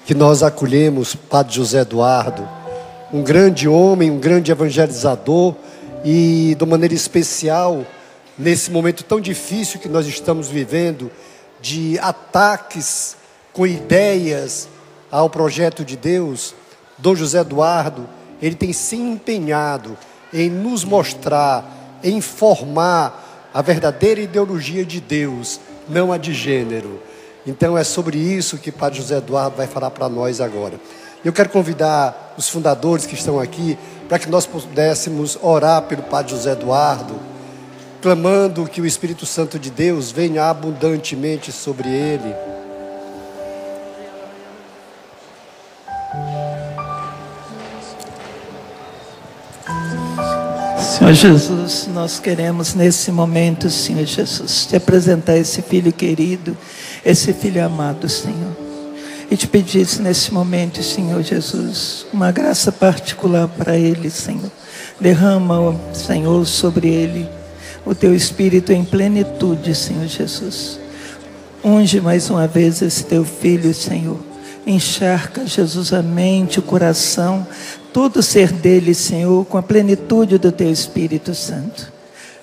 que nós acolhemos Padre José Eduardo, um grande homem, um grande evangelizador, e de maneira especial, nesse momento tão difícil que nós estamos vivendo, de ataques com ideias ao projeto de Deus, Dom José Eduardo, ele tem se empenhado em nos mostrar, em formar a verdadeira ideologia de Deus, não a de gênero. Então é sobre isso que Padre José Eduardo vai falar para nós agora. Eu quero convidar os fundadores que estão aqui para que nós pudéssemos orar pelo Padre José Eduardo, clamando que o Espírito Santo de Deus venha abundantemente sobre ele. Senhor Jesus, nós queremos nesse momento, Senhor Jesus, te apresentar esse filho querido, esse filho amado, Senhor. E te pedir nesse momento, Senhor Jesus, uma graça particular para ele, Senhor. Derrama, Senhor, sobre ele o teu Espírito em plenitude, Senhor Jesus. Unge mais uma vez esse teu filho, Senhor. Encharca, Jesus, a mente, o coração, todo o ser dele, Senhor, com a plenitude do teu Espírito Santo.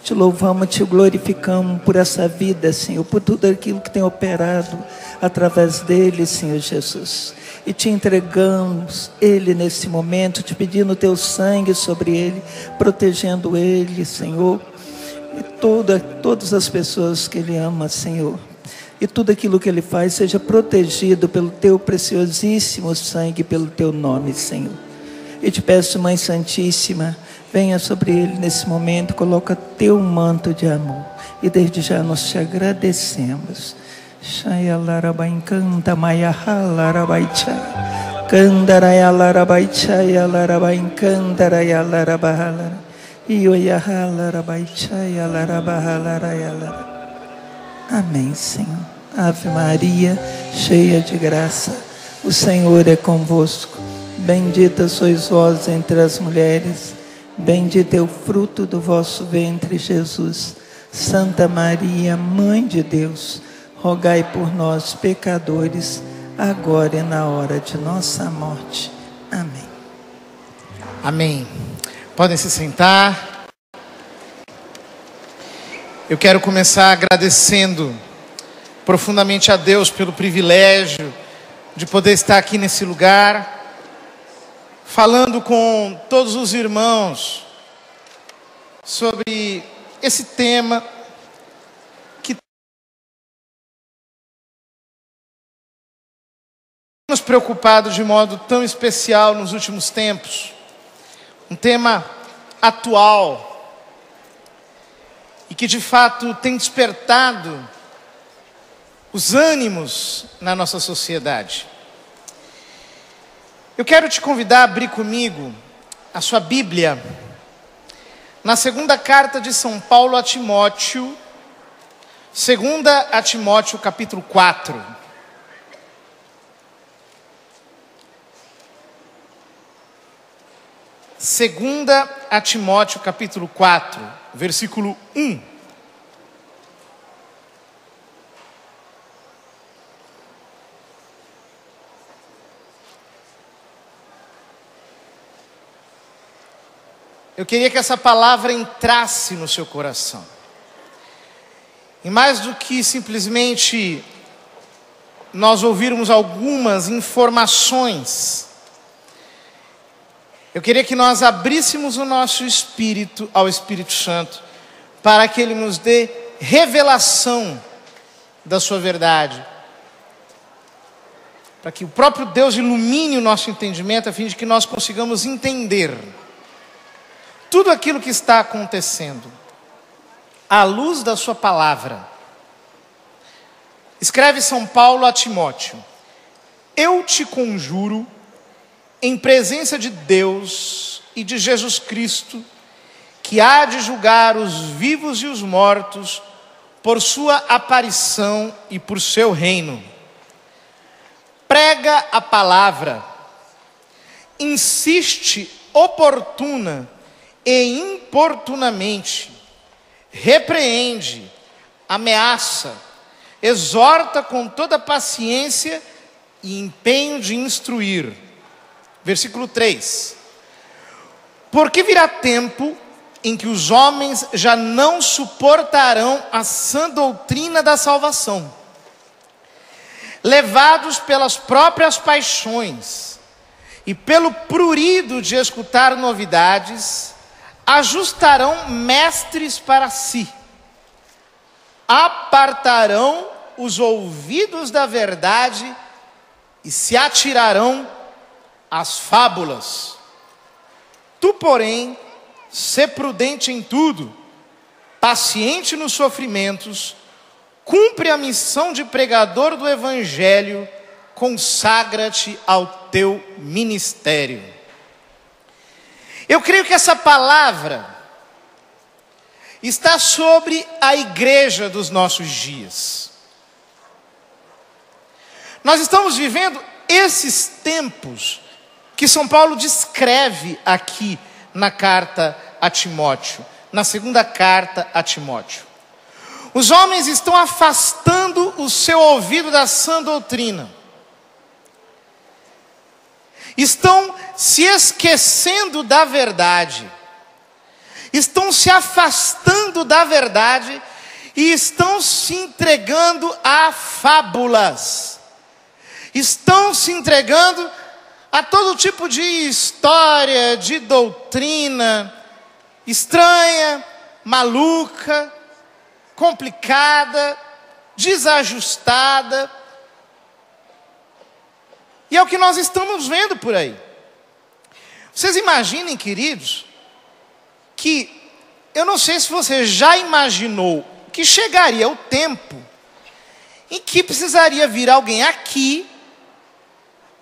Te louvamos, te glorificamos por essa vida, Senhor, por tudo aquilo que tem operado através dele, Senhor Jesus. E te entregamos ele nesse momento, te pedindo o teu sangue sobre ele, protegendo ele, Senhor, e todas as pessoas que ele ama, Senhor. E tudo aquilo que ele faz seja protegido pelo teu preciosíssimo sangue, pelo teu nome, Senhor. E te peço, Mãe Santíssima, venha sobre ele nesse momento, coloca teu manto de amor. E desde já nós te agradecemos. Shaya larabai canta maya larabai chai. Candaraya larabai chai larabai candaraya larabai. Ioya larabai chai larabai. Amém, Senhor. Ave Maria, cheia de graça, o Senhor é convosco. Bendita sois vós entre as mulheres, bendito é o fruto do vosso ventre, Jesus. Santa Maria, Mãe de Deus, rogai por nós, pecadores, agora e na hora de nossa morte. Amém. Amém. Podem se sentar. Eu quero começar agradecendo profundamente a Deus pelo privilégio de poder estar aqui nesse lugar, falando com todos os irmãos sobre esse tema que nos preocupado de modo tão especial nos últimos tempos. Um tema atual e que de fato tem despertado os ânimos na nossa sociedade. Eu quero te convidar a abrir comigo a sua Bíblia na segunda carta de São Paulo a Timóteo, 2 a Timóteo capítulo 4. Segunda a Timóteo capítulo 4, versículo 1. Eu queria que essa palavra entrasse no seu coração. E mais do que simplesmente nós ouvirmos algumas informações, eu queria que nós abríssemos o nosso espírito ao Espírito Santo, para que Ele nos dê revelação da sua verdade, para que o próprio Deus ilumine o nosso entendimento, a fim de que nós consigamos entender tudo aquilo que está acontecendo à luz da sua palavra. Escreve São Paulo a Timóteo: eu te conjuro, em presença de Deus e de Jesus Cristo, que há de julgar os vivos e os mortos por sua aparição e por seu reino. Prega a palavra, insiste oportuna e importunamente, repreende, ameaça, exorta com toda paciência e empenho de instruir. Versículo 3. Porque virá tempo em que os homens já não suportarão a sã doutrina da salvação, levados pelas próprias paixões e pelo prurido de escutar novidades, ajustarão mestres para si, apartarão os ouvidos da verdade e se atirarão às fábulas. Tu, porém, sê prudente em tudo, paciente nos sofrimentos, cumpre a missão de pregador do Evangelho, consagra-te ao teu ministério. Eu creio que essa palavra está sobre a igreja dos nossos dias. Nós estamos vivendo esses tempos que São Paulo descreve aqui na carta a Timóteo, na segunda carta a Timóteo. Os homens estão afastando o seu ouvido da sã doutrina. Estão se esquecendo da verdade. Estão se afastando da verdade e estão se entregando a fábulas. Estão se entregando a todo tipo de história, de doutrina estranha, maluca, complicada, desajustada. E é o que nós estamos vendo por aí. Vocês imaginem, queridos, que eu não sei se você já imaginou que chegaria o tempo em que precisaria vir alguém aqui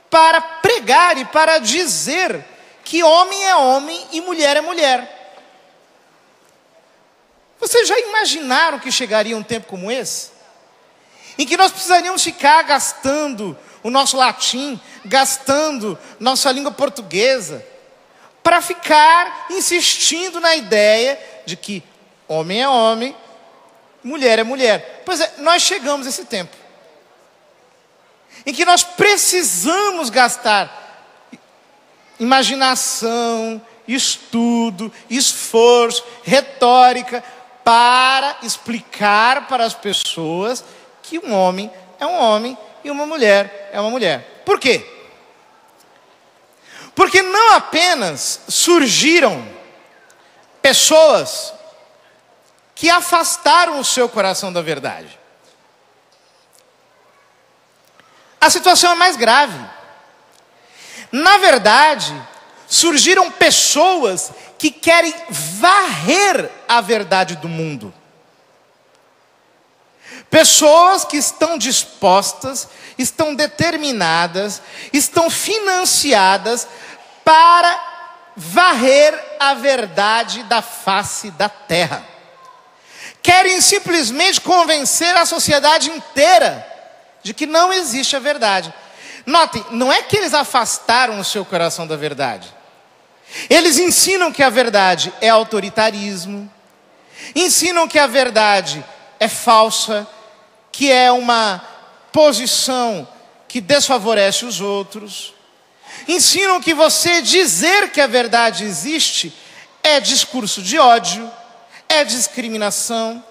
para pregar e para dizer que homem é homem e mulher é mulher. Vocês já imaginaram que chegaria um tempo como esse? Em que nós precisaríamos ficar gastando o nosso latim, gastando nossa língua portuguesa, para ficar insistindo na ideia de que homem é homem, mulher é mulher. Pois é, nós chegamos a esse tempo em que nós precisamos gastar imaginação, estudo, esforço, retórica, para explicar para as pessoas que um homem é um homem e uma mulher é uma mulher. Por quê? Porque não apenas surgiram pessoas que afastaram o seu coração da verdade. A situação é mais grave. Na verdade, surgiram pessoas que querem varrer a verdade do mundo. Pessoas que estão dispostas, estão determinadas, estão financiadas para varrer a verdade da face da terra. Querem simplesmente convencer a sociedade inteira de que não existe a verdade. Notem, não é que eles afastaram o seu coração da verdade. Eles ensinam que a verdade é autoritarismo, ensinam que a verdade é falsa, que é uma posição que desfavorece os outros. Ensinam que você dizer que a verdade existe é discurso de ódio, é discriminação,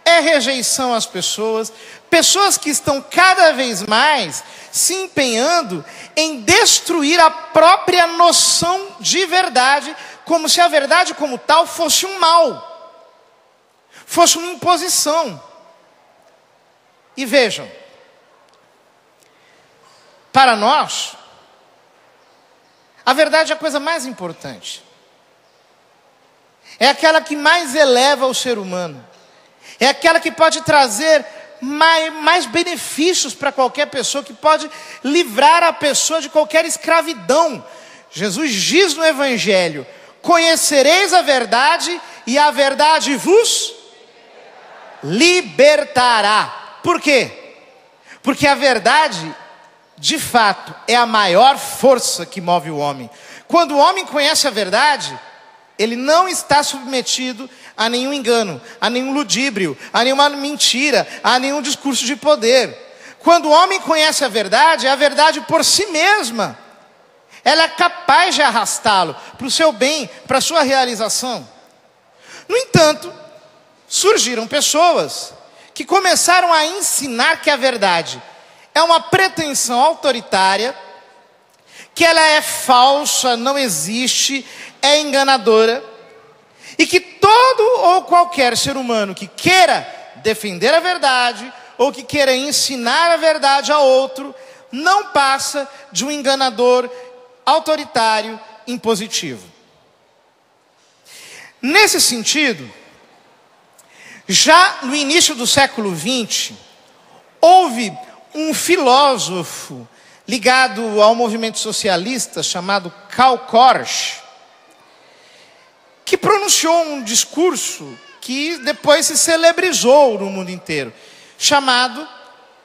é rejeição às pessoas. Pessoas que estão cada vez mais se empenhando em destruir a própria noção de verdade, como se a verdade como tal fosse um mal, fosse uma imposição. E vejam, para nós, a verdade é a coisa mais importante. É aquela que mais eleva o ser humano. É aquela que pode trazer mais benefícios para qualquer pessoa, que pode livrar a pessoa de qualquer escravidão. Jesus diz no Evangelho: conhecereis a verdade e a verdade vos libertará. Por quê? Porque a verdade, de fato, é a maior força que move o homem. Quando o homem conhece a verdade, ele não está submetido a nenhum engano, a nenhum ludíbrio, a nenhuma mentira, a nenhum discurso de poder. quando o homem conhece a verdade, é a verdade por si mesma. Ela é capaz de arrastá-lo para o seu bem, para a sua realização. No entanto, surgiram pessoas que começaram a ensinar que a verdade é uma pretensão autoritária, que ela é falsa, não existe, é enganadora, e que todo ou qualquer ser humano que queira defender a verdade, ou que queira ensinar a verdade a outro, não passa de um enganador autoritário, impositivo. Nesse sentido, já no início do século XX, houve um filósofo ligado ao movimento socialista chamado Karl Korsch, que pronunciou um discurso que depois se celebrizou no mundo inteiro, chamado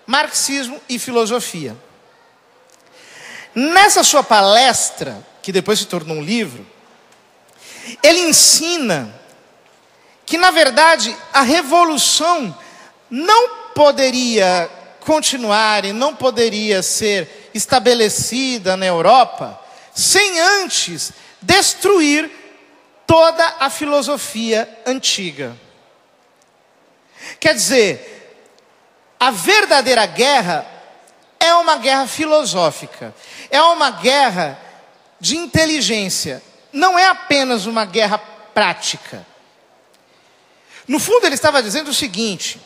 Marxismo e Filosofia. Nessa sua palestra, que depois se tornou um livro, ele ensina que, na verdade, a revolução não poderia continuar e não poderia ser estabelecida na Europa sem antes destruir toda a filosofia antiga. Quer dizer, a verdadeira guerra é uma guerra filosófica, é uma guerra de inteligência, não é apenas uma guerra prática. No fundo, ele estava dizendo o seguinte,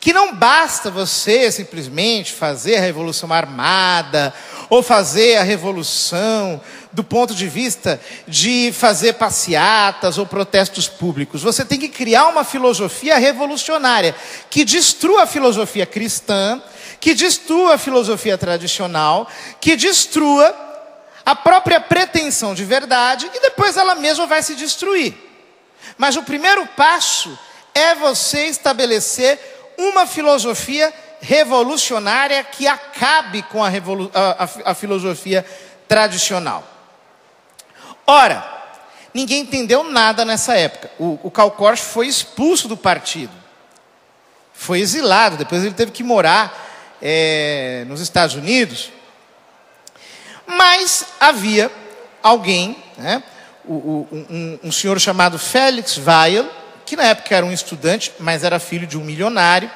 que não basta você simplesmente fazer a revolução armada, ou fazer a revolução do ponto de vista de fazer passeatas ou protestos públicos. Você tem que criar uma filosofia revolucionária, que destrua a filosofia cristã, que destrua a filosofia tradicional, que destrua a própria pretensão de verdade, e depois ela mesma vai se destruir. Mas o primeiro passo é você estabelecer uma filosofia revolucionária que acabe com a filosofia tradicional. Ora, ninguém entendeu nada nessa época. O Karl Korsch foi expulso do partido. Foi exilado, depois ele teve que morar nos Estados Unidos. Mas havia alguém, né, um senhor chamado Felix Weil, que na época era um estudante, mas era filho de um milionário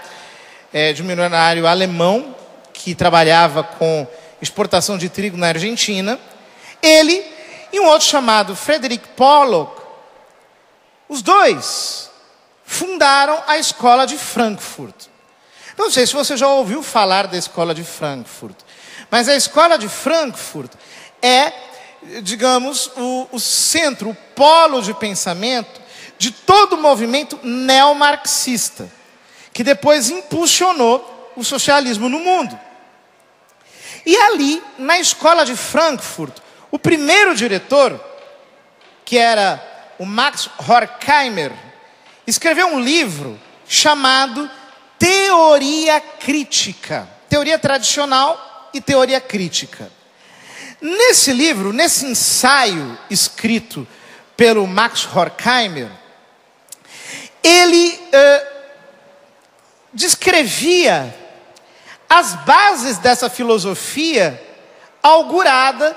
alemão, que trabalhava com exportação de trigo na Argentina. Ele e um outro chamado Frederick Pollock, os dois fundaram a Escola de Frankfurt. Não sei se você já ouviu falar da Escola de Frankfurt, mas a Escola de Frankfurt é, digamos, o centro, o polo de pensamento de todo o movimento neomarxista, que depois impulsionou o socialismo no mundo. E ali, na Escola de Frankfurt, o primeiro diretor, que era o Max Horkheimer, escreveu um livro chamado Teoria Crítica. Teoria tradicional e teoria crítica. Nesse livro, nesse ensaio escrito pelo Max Horkheimer, ele descrevia as bases dessa filosofia augurada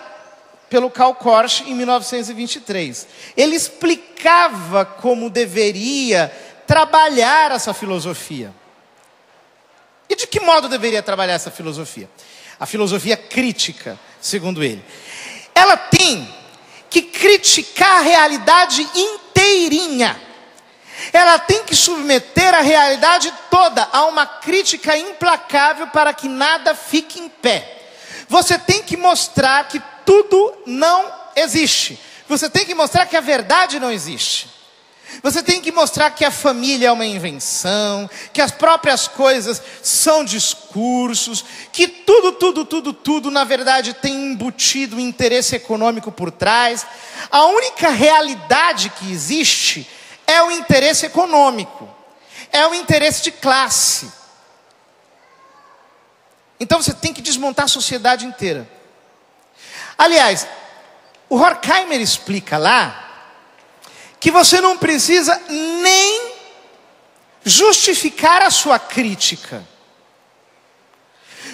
pelo Karl Korsch em 1923. Ele explicava como deveria trabalhar essa filosofia. E de que modo deveria trabalhar essa filosofia? A filosofia crítica, segundo ele. Ela tem que criticar a realidade inteirinha. Ela tem que submeter a realidade toda a uma crítica implacável para que nada fique em pé. Você tem que mostrar que tudo não existe. Você tem que mostrar que a verdade não existe. Você tem que mostrar que a família é uma invenção, que as próprias coisas são discursos, que tudo, na verdade, tem embutido um interesse econômico por trás. A única realidade que existe é o interesse econômico, é o interesse de classe. Então você tem que desmontar a sociedade inteira. Aliás, o Horkheimer explica lá que você não precisa nem justificar a sua crítica.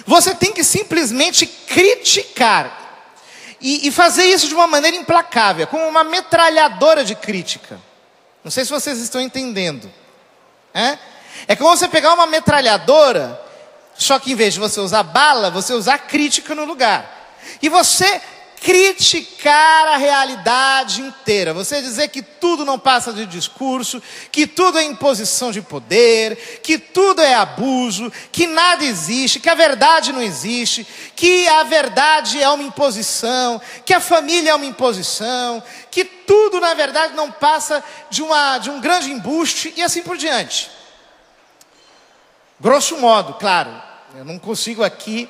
Você tem que simplesmente criticar. E fazer isso de uma maneira implacável, como uma metralhadora de crítica. Não sei se vocês estão entendendo. É como você pegar uma metralhadora, só que em vez de você usar bala, você usar crítica no lugar. E você criticar a realidade inteira. Você dizer que tudo não passa de discurso, que tudo é imposição de poder, que tudo é abuso, que nada existe, que a verdade não existe, que a verdade é uma imposição, que a família é uma imposição, que tudo na verdade não passa de um grande embuste e assim por diante. Grosso modo, claro, eu não consigo aqui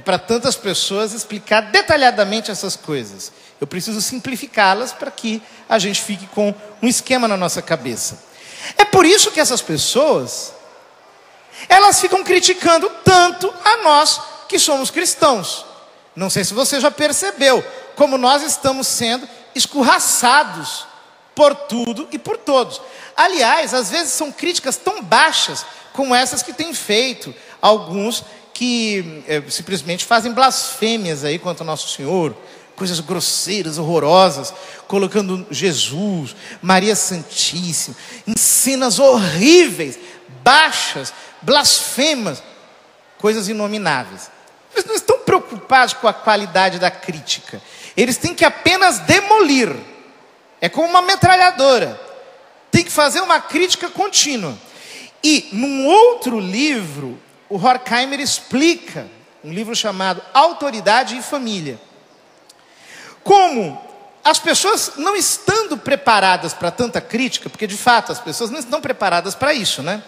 para tantas pessoas explicar detalhadamente essas coisas. Eu preciso simplificá-las para que a gente fique com um esquema na nossa cabeça. É por isso que essas pessoas, elas ficam criticando tanto a nós que somos cristãos. Não sei se você já percebeu como nós estamos sendo escorraçados por tudo e por todos. Aliás, às vezes são críticas tão baixas como essas que tem feito alguns que simplesmente fazem blasfêmias aí contra o Nosso Senhor, coisas grosseiras, horrorosas, colocando Jesus, Maria Santíssima, em cenas horríveis, baixas, blasfemas, coisas inomináveis. Eles não estão preocupados com a qualidade da crítica, eles têm que apenas demolir, é como uma metralhadora, tem que fazer uma crítica contínua. E num outro livro, o Horkheimer explica, um livro chamado Autoridade e Família, como as pessoas não estando preparadas para tanta crítica, porque de fato as pessoas não estão preparadas para isso, né?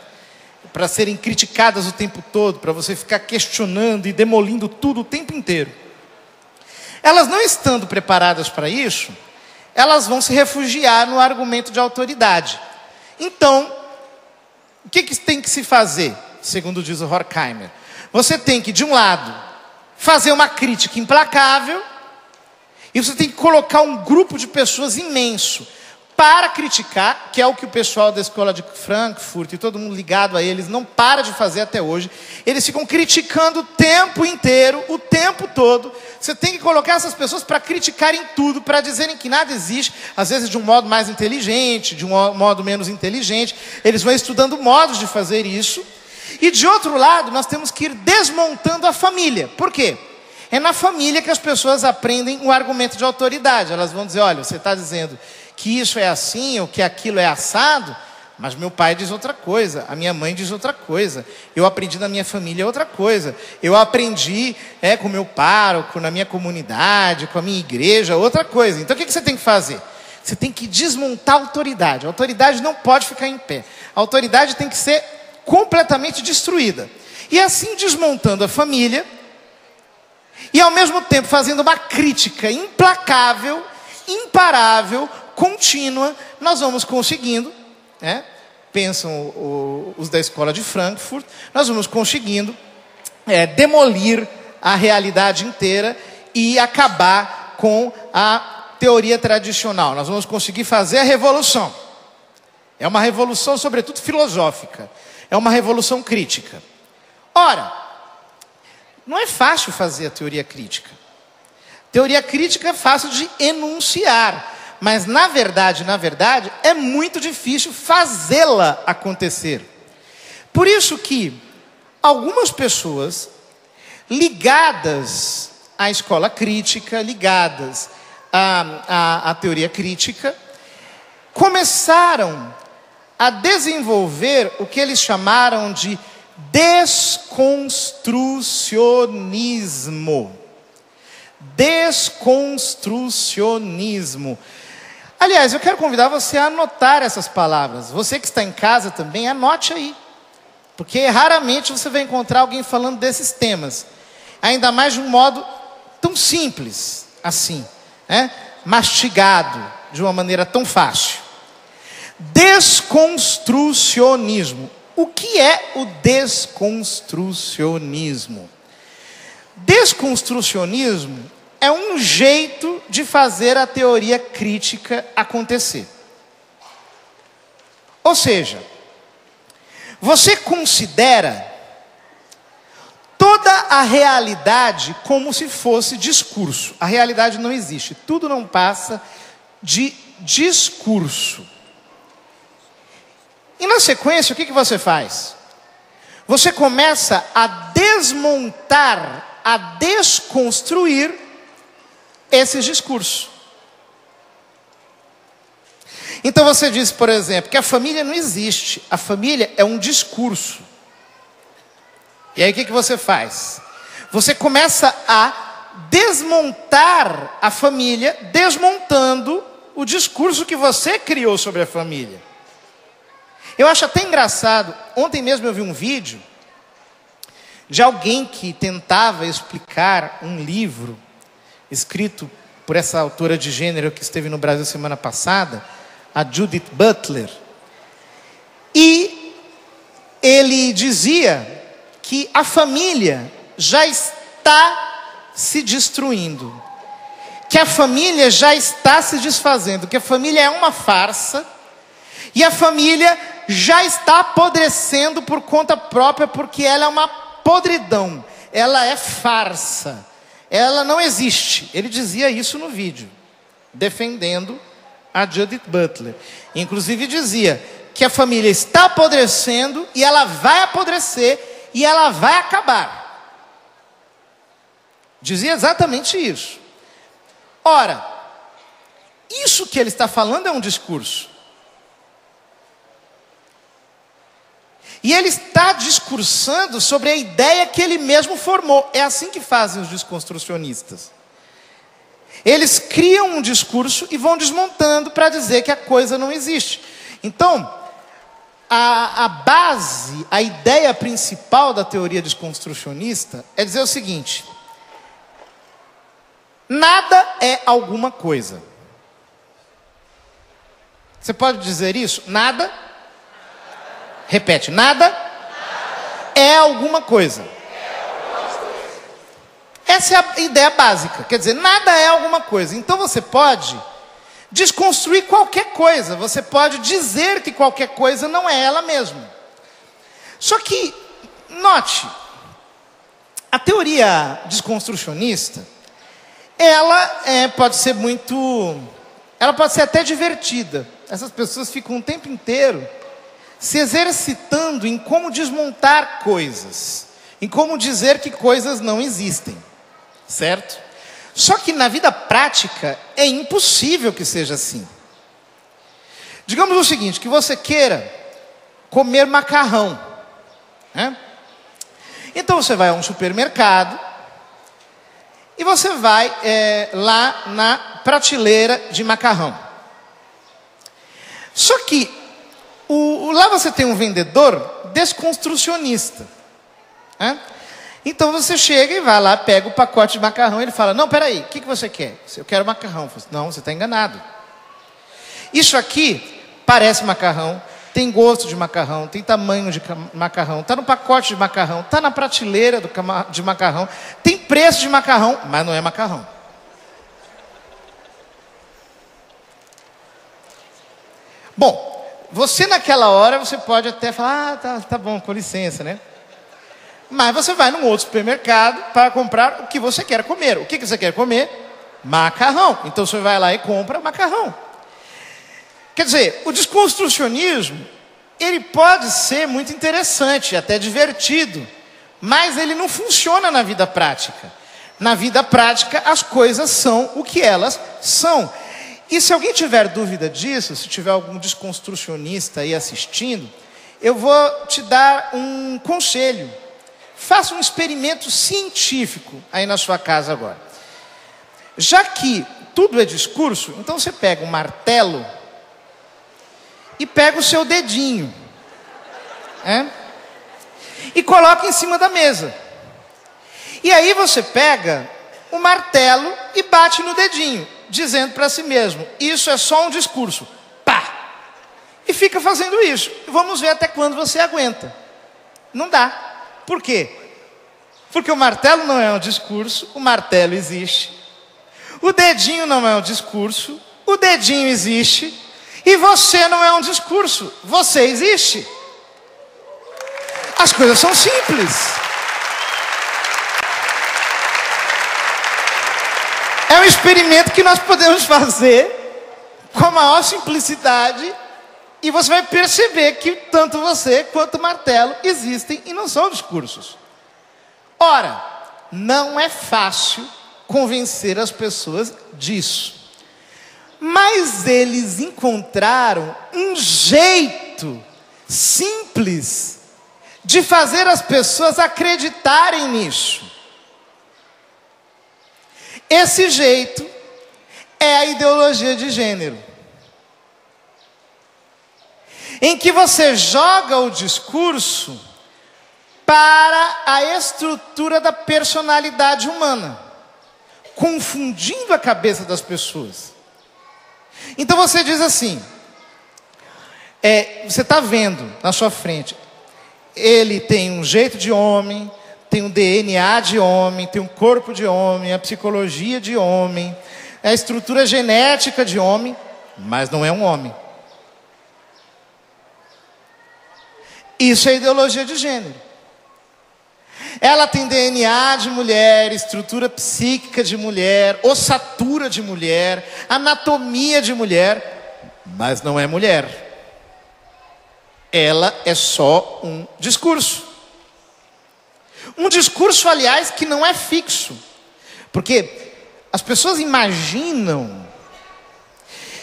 Para serem criticadas o tempo todo, para você ficar questionando e demolindo tudo o tempo inteiro. Elas não estando preparadas para isso, elas vão se refugiar no argumento de autoridade. Então, o que tem que se fazer? Segundo diz o Horkheimer, você tem que, de um lado, fazer uma crítica implacável, e você tem que colocar um grupo de pessoas imenso para criticar, que é o que o pessoal da escola de Frankfurt e todo mundo ligado a eles não para de fazer até hoje. Eles ficam criticando o tempo inteiro, o tempo todo. Você tem que colocar essas pessoas para criticarem tudo, para dizerem que nada existe, às vezes de um modo mais inteligente, de um modo menos inteligente. Eles vão estudando modos de fazer isso. E de outro lado, nós temos que ir desmontando a família. Por quê? É na família que as pessoas aprendem o argumento de autoridade. Elas vão dizer, olha, você está dizendo que isso é assim, ou que aquilo é assado, mas meu pai diz outra coisa, a minha mãe diz outra coisa, eu aprendi na minha família outra coisa, eu aprendi com meu pároco, na minha comunidade, com a minha igreja, outra coisa. Então o que você tem que fazer? Você tem que desmontar a autoridade. A autoridade não pode ficar em pé. A autoridade tem que ser completamente destruída. E assim, desmontando a família, e ao mesmo tempo fazendo uma crítica implacável, imparável, contínua, nós vamos conseguindo, pensam os da escola de Frankfurt, nós vamos conseguindo demolir a realidade inteira e acabar com a teoria tradicional. Nós vamos conseguir fazer a revolução. É uma revolução, sobretudo, filosófica. É uma revolução crítica. Ora, não é fácil fazer a teoria crítica. Teoria crítica é fácil de enunciar, mas na verdade, é muito difícil fazê-la acontecer. Por isso que algumas pessoas ligadas à escola crítica, ligadas à teoria crítica, começaram a desenvolver o que eles chamaram de desconstrucionismo. Desconstrucionismo. Aliás, eu quero convidar você a anotar essas palavras. Você que está em casa também, anote aí. Porque raramente você vai encontrar alguém falando desses temas. Ainda mais de um modo tão simples assim, mastigado, de uma maneira tão fácil. Desconstrucionismo. O que é o desconstrucionismo? Desconstrucionismo é um jeito de fazer a teoria crítica acontecer. Ou seja, você considera toda a realidade como se fosse discurso. A realidade não existe. Tudo não passa de discurso. E na sequência, o que você faz? Você começa a desmontar, a desconstruir esses discursos. Então você diz, por exemplo, que a família não existe. A família é um discurso. E aí o que você faz? Você começa a desmontar a família, desmontando o discurso que você criou sobre a família. Eu acho até engraçado, ontem mesmo eu vi um vídeo de alguém que tentava explicar um livro escrito por essa autora de gênero que esteve no Brasil semana passada, a Judith Butler. E ele dizia que a família já está se destruindo, que a família já está se desfazendo, que a família é uma farsa, e a família já está apodrecendo por conta própria, porque ela é uma podridão, ela é farsa, ela não existe. Ele dizia isso no vídeo, defendendo a Judith Butler. Inclusive dizia que a família está apodrecendo, e ela vai apodrecer, e ela vai acabar. Dizia exatamente isso. Ora, isso que ele está falando é um discurso. E ele está discursando sobre a ideia que ele mesmo formou. É assim que fazem os desconstrucionistas. Eles criam um discurso e vão desmontando para dizer que a coisa não existe. Então, a base, a ideia principal da teoria desconstrucionista é dizer o seguinte: nada é alguma coisa. Você pode dizer isso? Nada. Repete, nada é alguma coisa. Essa é a ideia básica. Quer dizer, nada é alguma coisa. Então você pode desconstruir qualquer coisa. Você pode dizer que qualquer coisa não é ela mesma. Só que, note, a teoria desconstrucionista, ela pode ser ela pode ser até divertida. Essas pessoas ficam o tempo inteiro se exercitando em como desmontar coisas, em como dizer que coisas não existem, certo? Só que na vida prática é impossível que seja assim. Digamos o seguinte, que você queira comer macarrão, né? Então você vai a um supermercado e você vai lá na prateleira de macarrão. Só que lá você tem um vendedor desconstrucionista, né? Então você chega e vai lá, pega o pacote de macarrão e ele fala: não, peraí, o que você quer? Eu quero macarrão. Não, você está enganado. Isso aqui parece macarrão, tem gosto de macarrão, tem tamanho de macarrão, está no pacote de macarrão, está na prateleira de macarrão, tem preço de macarrão, mas não é macarrão. Bom, você naquela hora, você pode até falar: tá bom, com licença, né? Mas você vai num outro supermercado para comprar o que você quer comer. O que você quer comer? Macarrão. Então você vai lá e compra macarrão. Quer dizer, o desconstrucionismo, ele pode ser muito interessante, até divertido, mas ele não funciona na vida prática. Na vida prática, as coisas são o que elas são. E se alguém tiver dúvida disso, se tiver algum desconstrucionista aí assistindo, eu vou te dar um conselho. Faça um experimento científico aí na sua casa agora. Já que tudo é discurso, então você pega um martelo e pega o seu dedinho, e coloca em cima da mesa. E aí você pega o martelo e bate no dedinho, dizendo para si mesmo: isso é só um discurso. Pá! E fica fazendo isso. Vamos ver até quando você aguenta. Não dá. Por quê? Porque o martelo não é um discurso, o martelo existe. O dedinho não é um discurso, o dedinho existe. E você não é um discurso, você existe. As coisas são simples. experimento que nós podemos fazer com a maior simplicidade, e você vai perceber que tanto você quanto o martelo existem e não são discursos. Ora, não é fácil convencer as pessoas disso. Mas eles encontraram um jeito simples de fazer as pessoas acreditarem nisso. Esse jeito é a ideologia de gênero, em que você joga o discurso para a estrutura da personalidade humana, confundindo a cabeça das pessoas. Então você diz assim, você está vendo na sua frente, ele tem um jeito de homem, tem um DNA de homem, tem um corpo de homem, a psicologia de homem, a estrutura genética de homem, mas não é um homem. Isso é ideologia de gênero. Ela tem DNA de mulher, estrutura psíquica de mulher, ossatura de mulher, anatomia de mulher, mas não é mulher. Ela é só um discurso. Um discurso, aliás, que não é fixo. Porque as pessoas imaginam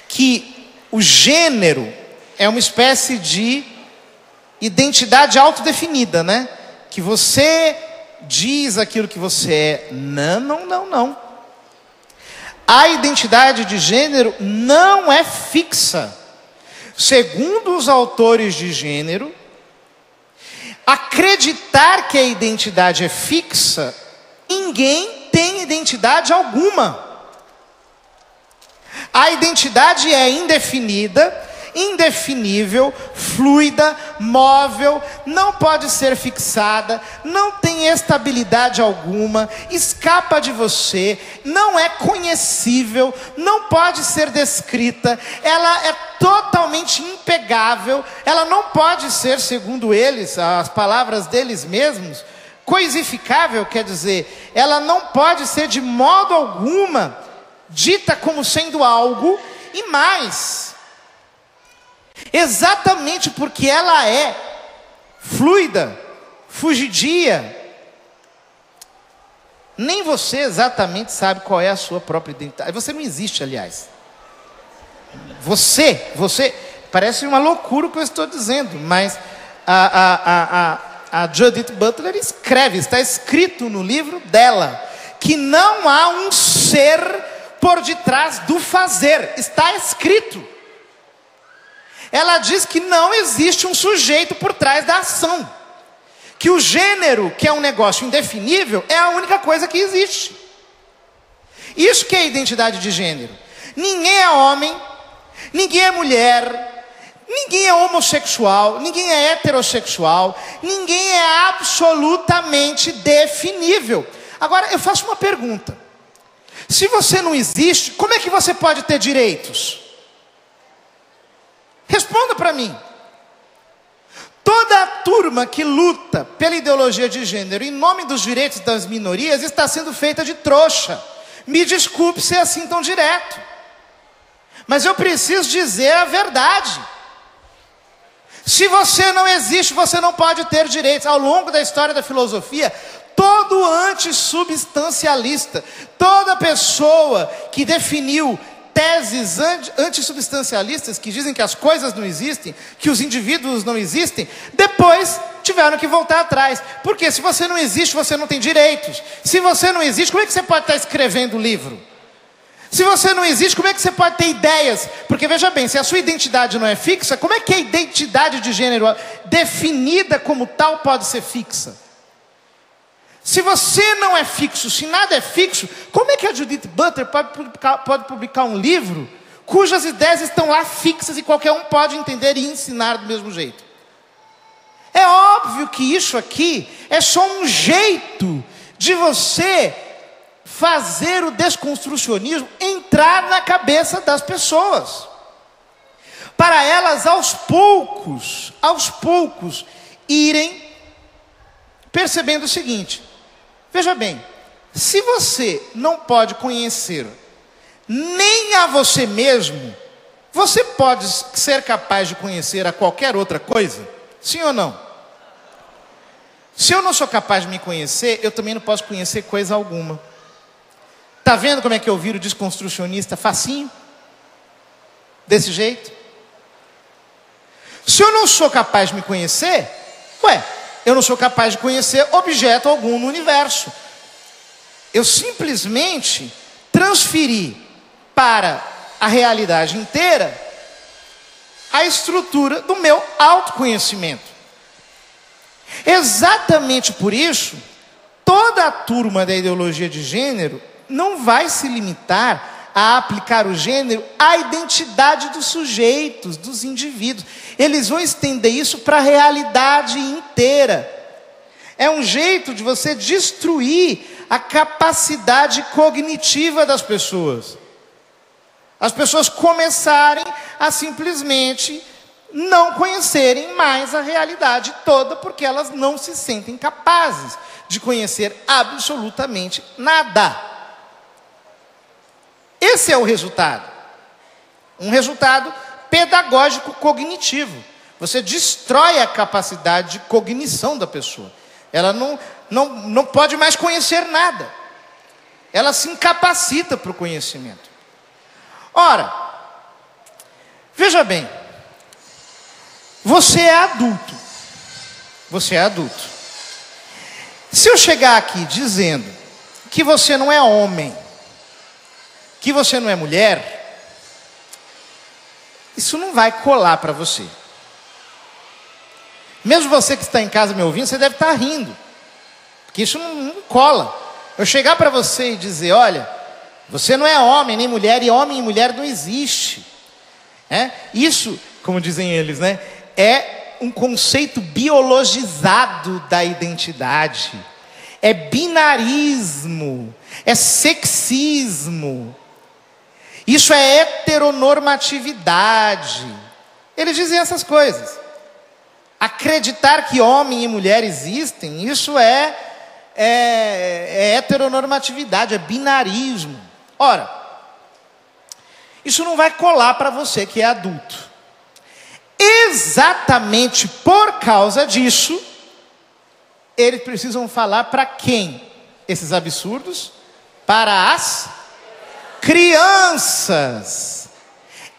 que o gênero é uma espécie de identidade autodefinida, né? Que você diz aquilo que você é. Não. A identidade de gênero não é fixa. Segundo os autores de gênero, acreditar que a identidade é fixa, ninguém tem identidade alguma. A identidade é indefinida, indefinível, fluida, móvel, não pode ser fixada, não tem estabilidade alguma, escapa de você, não é conhecível, não pode ser descrita, ela é totalmente impegável, ela não pode ser, segundo eles, as palavras deles mesmos, coisificável, quer dizer, ela não pode ser de modo alguma dita como sendo algo, e mais, exatamente porque ela é fluida, fugidia, nem você exatamente sabe qual é a sua própria identidade. Você não existe, aliás. Você, parece uma loucura o que eu estou dizendo, mas a Judith Butler escreve, está escrito no livro dela, que não há um ser por detrás do fazer, está escrito. Ela diz que não existe um sujeito por trás da ação. Que o gênero, que é um negócio indefinível, é a única coisa que existe. Isso que é identidade de gênero. Ninguém é homem, ninguém é mulher, ninguém é homossexual, ninguém é heterossexual, ninguém é absolutamente definível. Agora, eu faço uma pergunta. Se você não existe, como é que você pode ter direitos? Responda para mim. Toda a turma que luta pela ideologia de gênero em nome dos direitos das minorias está sendo feita de trouxa. Me desculpe ser assim tão direto, mas eu preciso dizer a verdade. Se você não existe, você não pode ter direitos. Ao longo da história da filosofia, todo antissubstancialista, toda pessoa que definiu teses antissubstancialistas que dizem que as coisas não existem, que os indivíduos não existem, depois tiveram que voltar atrás. Porque se você não existe, você não tem direitos. Se você não existe, como é que você pode estar escrevendo livro? Se você não existe, como é que você pode ter ideias? Porque veja bem, se a sua identidade não é fixa, como é que a identidade de gênero definida como tal pode ser fixa? Se você não é fixo, se nada é fixo, como é que a Judith Butler pode publicar um livro cujas ideias estão lá fixas e qualquer um pode entender e ensinar do mesmo jeito? É óbvio que isso aqui é só um jeito de você fazer o desconstrucionismo entrar na cabeça das pessoas, para elas aos poucos, irem percebendo o seguinte. Veja bem, se você não pode conhecer nem a você mesmo, você pode ser capaz de conhecer a qualquer outra coisa? Sim ou não? Se eu não sou capaz de me conhecer, eu também não posso conhecer coisa alguma. Está vendo como é que eu viro desconstrucionista facinho? Desse jeito? Se eu não sou capaz de me conhecer, eu não sou capaz de conhecer objeto algum no universo. Eu simplesmente transferi para a realidade inteira a estrutura do meu autoconhecimento. Exatamente por isso, toda a turma da ideologia de gênero não vai se limitar a aplicar o gênero à identidade dos sujeitos, dos indivíduos. Eles vão estender isso para a realidade inteira. É um jeito de você destruir a capacidade cognitiva das pessoas. As pessoas começarem a simplesmente não conhecerem mais a realidade toda, porque elas não se sentem capazes de conhecer absolutamente nada. Esse é o resultado. Um resultado pedagógico cognitivo. Você destrói a capacidade de cognição da pessoa. Ela não pode mais conhecer nada. Ela se incapacita para o conhecimento. Ora, veja bem, você é adulto. Você é adulto. Se eu chegar aqui dizendo que você não é homem, que você não é mulher, isso não vai colar para você. Mesmo você que está em casa me ouvindo, você deve estar rindo, porque isso não cola. Eu chegar para você e dizer, olha, você não é homem nem mulher, e homem e mulher não existe. Isso, como dizem eles, é um conceito biologizado da identidade. É binarismo, é sexismo. Isso é heteronormatividade. Eles dizem essas coisas. Acreditar que homem e mulher existem, isso é heteronormatividade, é binarismo. Ora, isso não vai colar para você que é adulto. Exatamente por causa disso, eles precisam falar para quem? Esses absurdos? Para as crianças.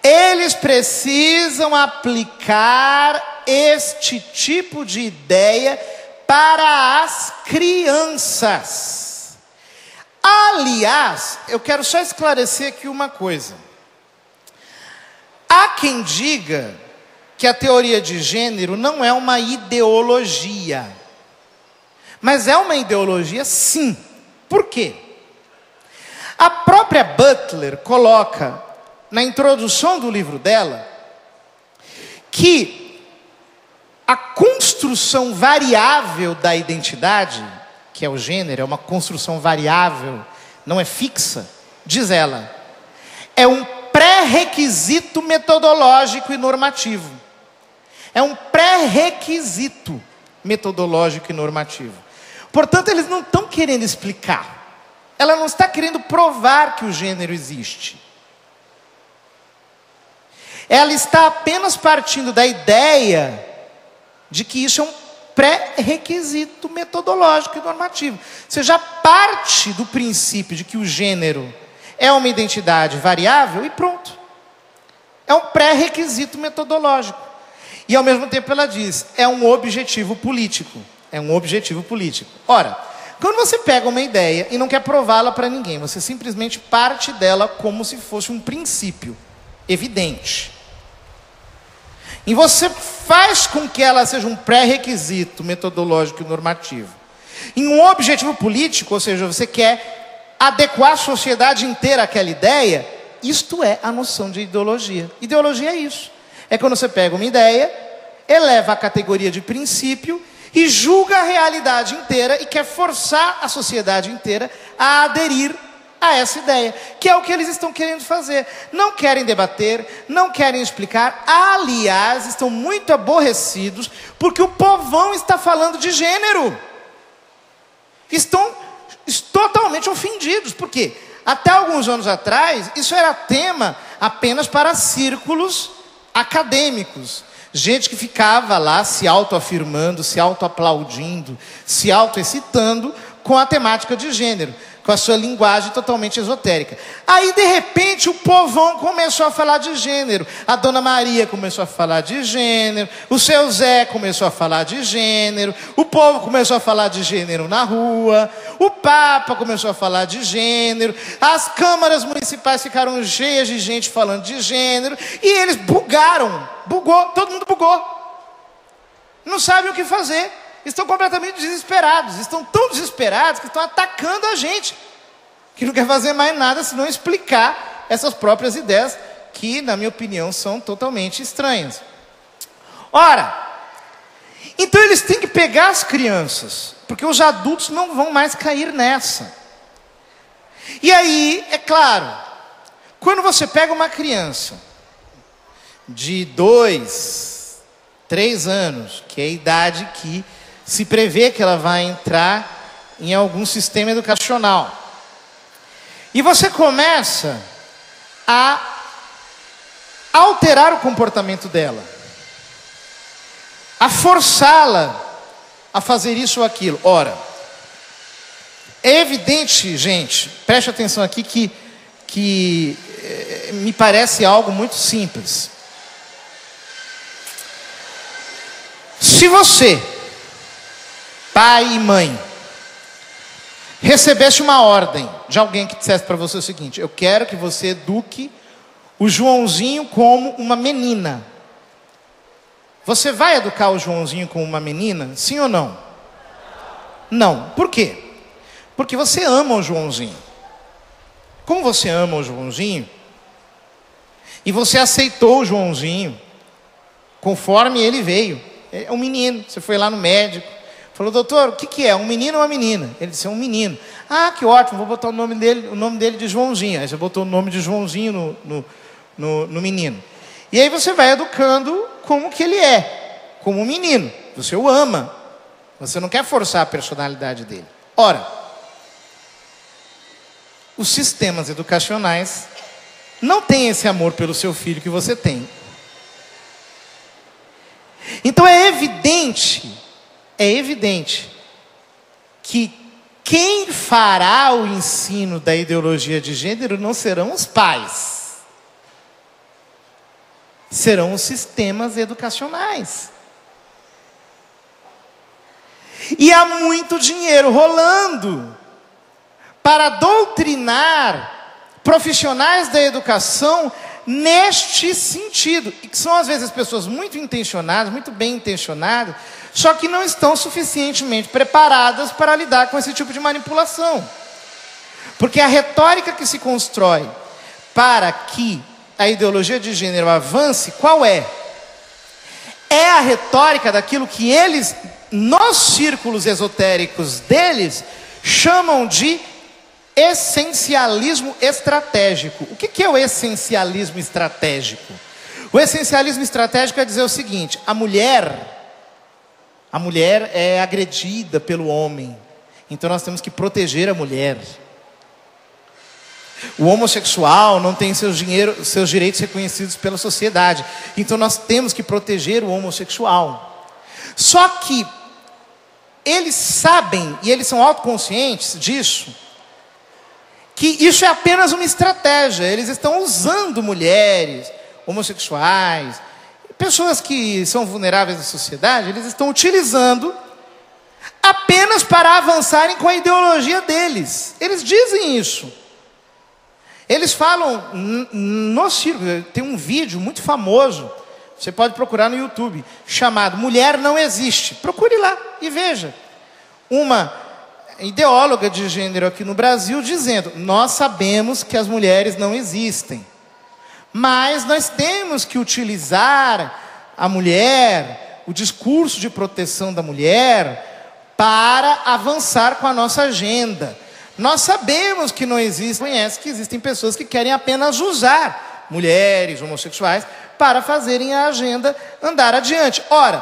Eles precisam aplicar este tipo de ideia para as crianças. Aliás, eu quero só esclarecer aqui uma coisa. Há quem diga que a teoria de gênero não é uma ideologia. Mas é uma ideologia, sim. Por quê? A própria Butler coloca na introdução do livro dela que a construção variável da identidade, que é o gênero, é uma construção variável, não é fixa, diz ela, é um pré-requisito metodológico e normativo. É um pré-requisito metodológico e normativo. Portanto, eles não estão querendo explicar. Ela não está querendo provar que o gênero existe. Ela está apenas partindo da ideia de que isso é um pré-requisito metodológico e normativo. Você já parte do princípio de que o gênero é uma identidade variável e pronto. É um pré-requisito metodológico. E ao mesmo tempo ela diz, é um objetivo político. É um objetivo político. Ora, quando você pega uma ideia e não quer prová-la para ninguém, você simplesmente parte dela como se fosse um princípio evidente. E você faz com que ela seja um pré-requisito metodológico e normativo. Em um objetivo político, ou seja, você quer adequar a sociedade inteira àquela ideia, isto é a noção de ideologia. Ideologia é isso. É quando você pega uma ideia, eleva a categoria de princípio e julga a realidade inteira e quer forçar a sociedade inteira a aderir a essa ideia, que é o que eles estão querendo fazer. Não querem debater, não querem explicar, aliás, estão muito aborrecidos porque o povão está falando de gênero. Estão totalmente ofendidos, porque até alguns anos atrás, isso era tema apenas para círculos acadêmicos. Gente que ficava lá se autoafirmando, se autoaplaudindo, se autoexcitando com a temática de gênero, com a sua linguagem totalmente esotérica. Aí, de repente, o povão começou a falar de gênero. A Dona Maria começou a falar de gênero. O seu Zé começou a falar de gênero. O povo começou a falar de gênero na rua. O Papa começou a falar de gênero. As câmaras municipais ficaram cheias de gente falando de gênero. E eles bugaram. Bugou, todo mundo bugou. Não sabem o que fazer. Estão completamente desesperados. Estão tão desesperados que estão atacando a gente, que não quer fazer mais nada senão explicar essas próprias ideias, que, na minha opinião, são totalmente estranhas. Ora, então eles têm que pegar as crianças, porque os adultos não vão mais cair nessa. E aí, é claro, quando você pega uma criança de 2, 3 anos, que é a idade que se prevê que ela vai entrar em algum sistema educacional, e você começa a alterar o comportamento dela, a forçá-la a fazer isso ou aquilo. Ora, é evidente, gente, preste atenção aqui, que me parece algo muito simples. Se você, pai e mãe, recebesse uma ordem de alguém que dissesse para você o seguinte: eu quero que você eduque o Joãozinho como uma menina. Você vai educar o Joãozinho como uma menina? Sim ou não? Não. Por quê? Porque você ama o Joãozinho. Como você ama o Joãozinho, e você aceitou o Joãozinho conforme ele veio. É um menino. Você foi lá no médico, falou: doutor, o que é? Um menino ou uma menina? Ele disse: é um menino. Ah, que ótimo, vou botar o nome dele de Joãozinho. Aí você botou o nome de Joãozinho no menino. E aí você vai educando como que ele é, como um menino. Você o ama. Você não quer forçar a personalidade dele. Ora, os sistemas educacionais não têm esse amor pelo seu filho que você tem. Então é evidente que quem fará o ensino da ideologia de gênero não serão os pais, serão os sistemas educacionais. E há muito dinheiro rolando para doutrinar profissionais da educação neste sentido, e que são às vezes pessoas muito intencionadas, muito bem intencionadas, só que não estão suficientemente preparadas para lidar com esse tipo de manipulação. Porque a retórica que se constrói para que a ideologia de gênero avance, qual é? É a retórica daquilo que eles, nos círculos esotéricos deles, chamam de essencialismo estratégico. O que é o essencialismo estratégico? O essencialismo estratégico é dizer o seguinte: a mulher é agredida pelo homem, então nós temos que proteger a mulher. O homossexual não tem seus direitos reconhecidos pela sociedade, então nós temos que proteger o homossexual. Só que eles sabem, e eles são autoconscientes disso, que isso é apenas uma estratégia. Eles estão usando mulheres, homossexuais, pessoas que são vulneráveis à sociedade, eles estão utilizando apenas para avançarem com a ideologia deles. Eles dizem isso. Eles falam no círculo. Tem um vídeo muito famoso, você pode procurar no YouTube, chamado Mulher Não Existe. Procure lá e veja. Uma ideóloga de gênero aqui no Brasil dizendo: nós sabemos que as mulheres não existem, mas nós temos que utilizar a mulher, o discurso de proteção da mulher, para avançar com a nossa agenda. Nós sabemos que não existe, conhece que existem pessoas que querem apenas usar mulheres, homossexuais, para fazerem a agenda andar adiante. Ora,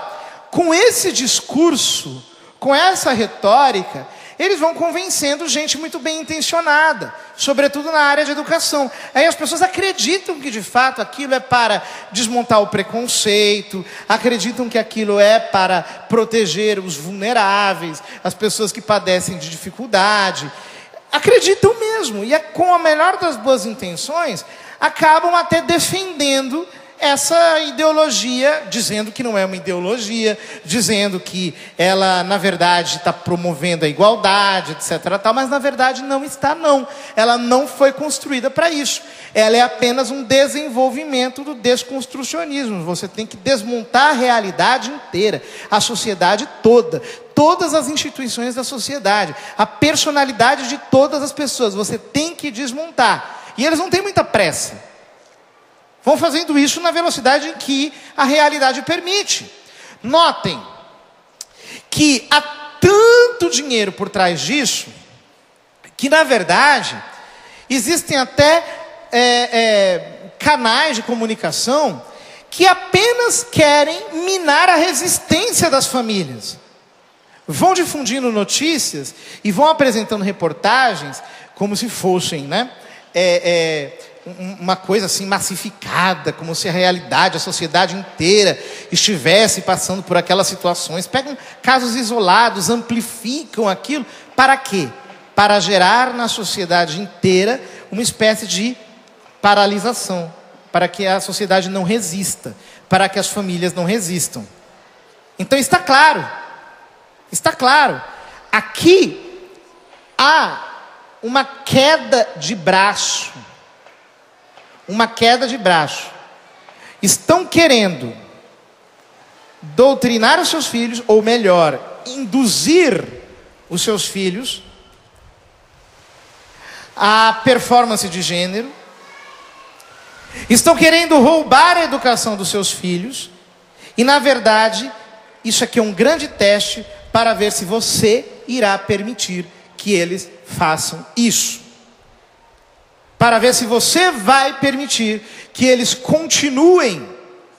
com esse discurso, com essa retórica, eles vão convencendo gente muito bem intencionada, sobretudo na área de educação. Aí as pessoas acreditam que de fato aquilo é para desmontar o preconceito, acreditam que aquilo é para proteger os vulneráveis, as pessoas que padecem de dificuldade. Acreditam mesmo, e com a melhor das boas intenções, acabam até defendendo essa ideologia, dizendo que não é uma ideologia, dizendo que ela, na verdade, está promovendo a igualdade, etc. Tal, mas, na verdade, não está, não. Ela não foi construída para isso. Ela é apenas um desenvolvimento do desconstrucionismo. Você tem que desmontar a realidade inteira, a sociedade toda, todas as instituições da sociedade, a personalidade de todas as pessoas. Você tem que desmontar. E eles não têm muita pressa. Vão fazendo isso na velocidade em que a realidade permite. Notem que há tanto dinheiro por trás disso, que na verdade existem até canais de comunicação que apenas querem minar a resistência das famílias. Vão difundindo notícias e vão apresentando reportagens como se fossem, uma coisa assim massificada, como se a realidade, a sociedade inteira estivesse passando por aquelas situações. Pegam casos isolados, amplificam aquilo. Para quê? Para gerar na sociedade inteira uma espécie de paralisação, para que a sociedade não resista, para que as famílias não resistam. Então está claro, aqui há uma queda de braço. Estão querendo doutrinar os seus filhos, ou melhor, induzir os seus filhos à performance de gênero. Estão querendo roubar a educação dos seus filhos. E na verdade, isso aqui é um grande teste para ver se você irá permitir que eles façam isso. Para ver se você vai permitir que eles continuem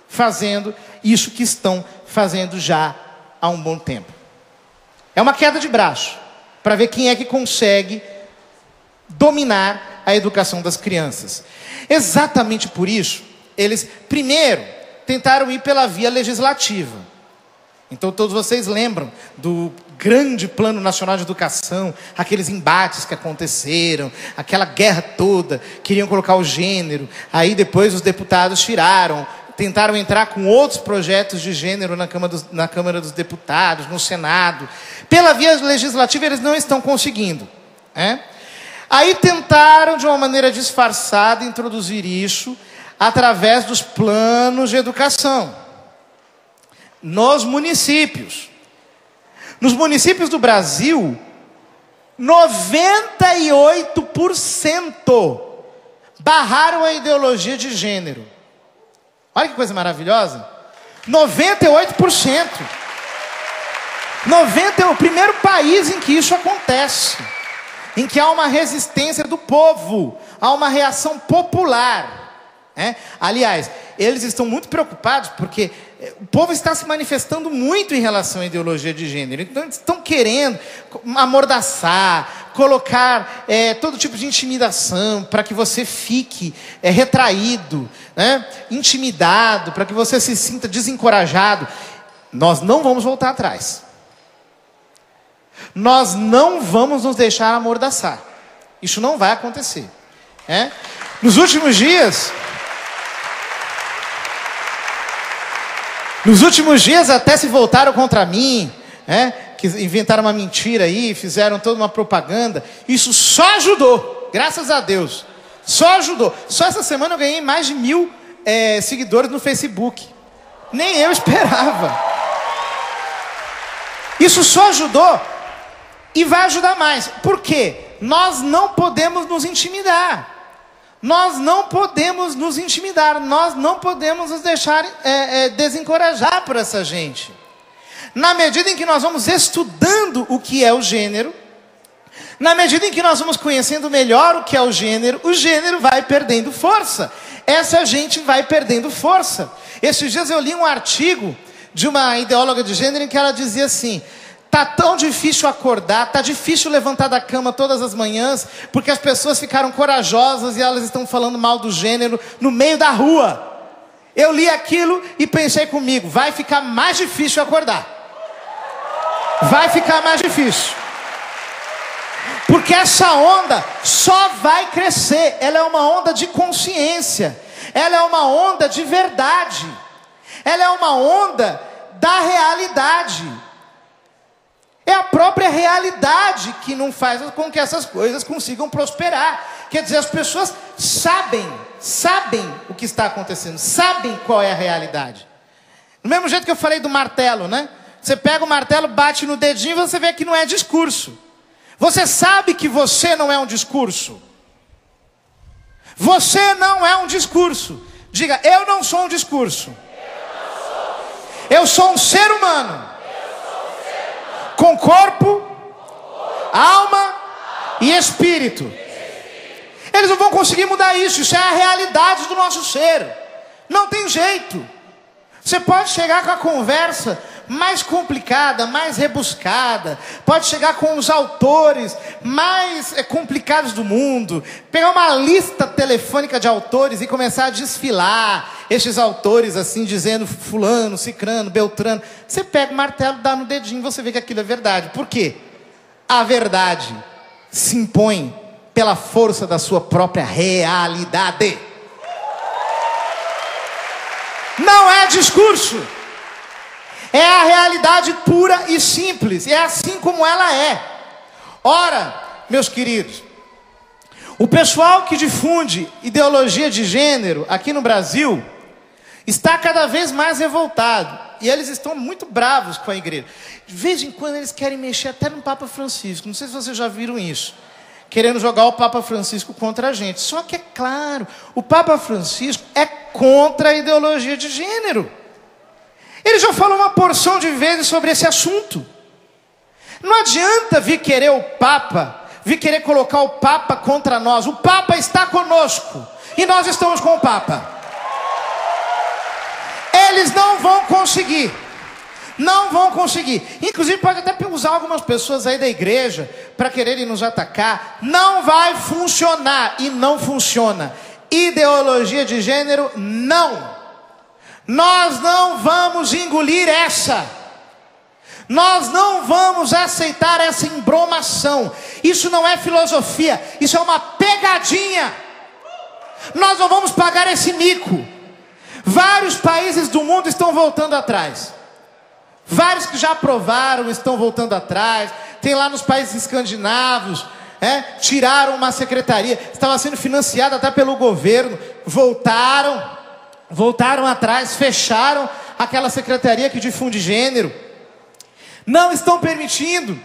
fazendo isso que estão fazendo já há um bom tempo. É uma queda de braço, para ver quem é que consegue dominar a educação das crianças. Exatamente por isso, eles primeiro tentaram ir pela via legislativa. Então todos vocês lembram do grande Plano Nacional de Educação, aqueles embates que aconteceram, aquela guerra toda, queriam colocar o gênero, aí depois os deputados tentaram entrar com outros projetos de gênero na Câmara dos Deputados, no Senado. Pela via legislativa eles não estão conseguindo. Aí tentaram, de uma maneira disfarçada, introduzir isso através dos planos de educação nos municípios. Nos municípios do Brasil, 98% barraram a ideologia de gênero. Olha que coisa maravilhosa. 98%. É o primeiro país em que isso acontece. Em que há uma resistência do povo, há uma reação popular. Aliás, eles estão muito preocupados porque o povo está se manifestando muito em relação à ideologia de gênero. Então eles estão querendo amordaçar, colocar todo tipo de intimidação para que você fique retraído, intimidado, para que você se sinta desencorajado. Nós não vamos voltar atrás. Nós não vamos nos deixar amordaçar. Isso não vai acontecer. Nos últimos dias até se voltaram contra mim, que inventaram uma mentira aí, fizeram toda uma propaganda. Isso só ajudou, graças a Deus. Só ajudou. Só essa semana eu ganhei mais de 1000 seguidores no Facebook. Nem eu esperava. Isso só ajudou e vai ajudar mais. Por quê? Nós não podemos nos intimidar. Nós não podemos nos deixar desencorajar por essa gente. Na medida em que nós vamos estudando o que é o gênero, na medida em que nós vamos conhecendo melhor o que é o gênero vai perdendo força. Essa gente vai perdendo força. Esses dias eu li um artigo de uma ideóloga de gênero em que ela dizia assim: tá tão difícil acordar, tá difícil levantar da cama todas as manhãs, porque as pessoas ficaram corajosas e elas estão falando mal do gênero no meio da rua. Eu li aquilo e pensei comigo, vai ficar mais difícil acordar. Vai ficar mais difícil. Porque essa onda só vai crescer. Ela é uma onda de consciência. Ela é uma onda de verdade. Ela é uma onda da realidade. É a própria realidade que não faz com que essas coisas consigam prosperar. Quer dizer, as pessoas sabem o que está acontecendo, sabem qual é a realidade. Do mesmo jeito que eu falei do martelo, né? Você pega o martelo, bate no dedinho e você vê que não é discurso. Você sabe que você não é um discurso. Você não é um discurso. Diga, eu não sou um discurso. Eu sou um ser humano. Com corpo, alma e espírito. Eles não vão conseguir mudar isso. Isso é a realidade do nosso ser. Não tem jeito. Você pode chegar com a conversa mais complicada, mais rebuscada. Pode chegar com os autores mais complicados do mundo. Pegar uma lista telefônica de autores e começar a desfilar estes autores assim, dizendo fulano, cicrano, beltrano. Você pega o martelo, dá no dedinho e você vê que aquilo é verdade. Por quê? A verdade se impõe pela força da sua própria realidade. Não é discurso. É a realidade pura e simples. É assim como ela é. Ora, meus queridos, o pessoal que difunde ideologia de gênero aqui no Brasil está cada vez mais revoltado. E eles estão muito bravos com a igreja. De vez em quando eles querem mexer até no Papa Francisco. Não sei se vocês já viram isso. Querendo jogar o Papa Francisco contra a gente. Só que é claro, o Papa Francisco é contra a ideologia de gênero. Ele já falou uma porção de vezes sobre esse assunto. Não adianta vir querer o Papa, vir querer colocar o Papa contra nós. O Papa está conosco e nós estamos com o Papa. Eles não vão conseguir. Não vão conseguir. Inclusive pode até usar algumas pessoas aí da igreja para quererem nos atacar. Não vai funcionar e não funciona. Ideologia de gênero, não. Nós não vamos engolir essa. Nós não vamos aceitar essa embromação. Isso não é filosofia, isso é uma pegadinha. Nós não vamos pagar esse mico. Vários países do mundo estão voltando atrás. Vários que já aprovaram estão voltando atrás. Tem lá nos países escandinavos, tiraram uma secretaria, estava sendo financiada até pelo governo. Voltaram atrás, fecharam aquela secretaria que difunde gênero. Não estão permitindo.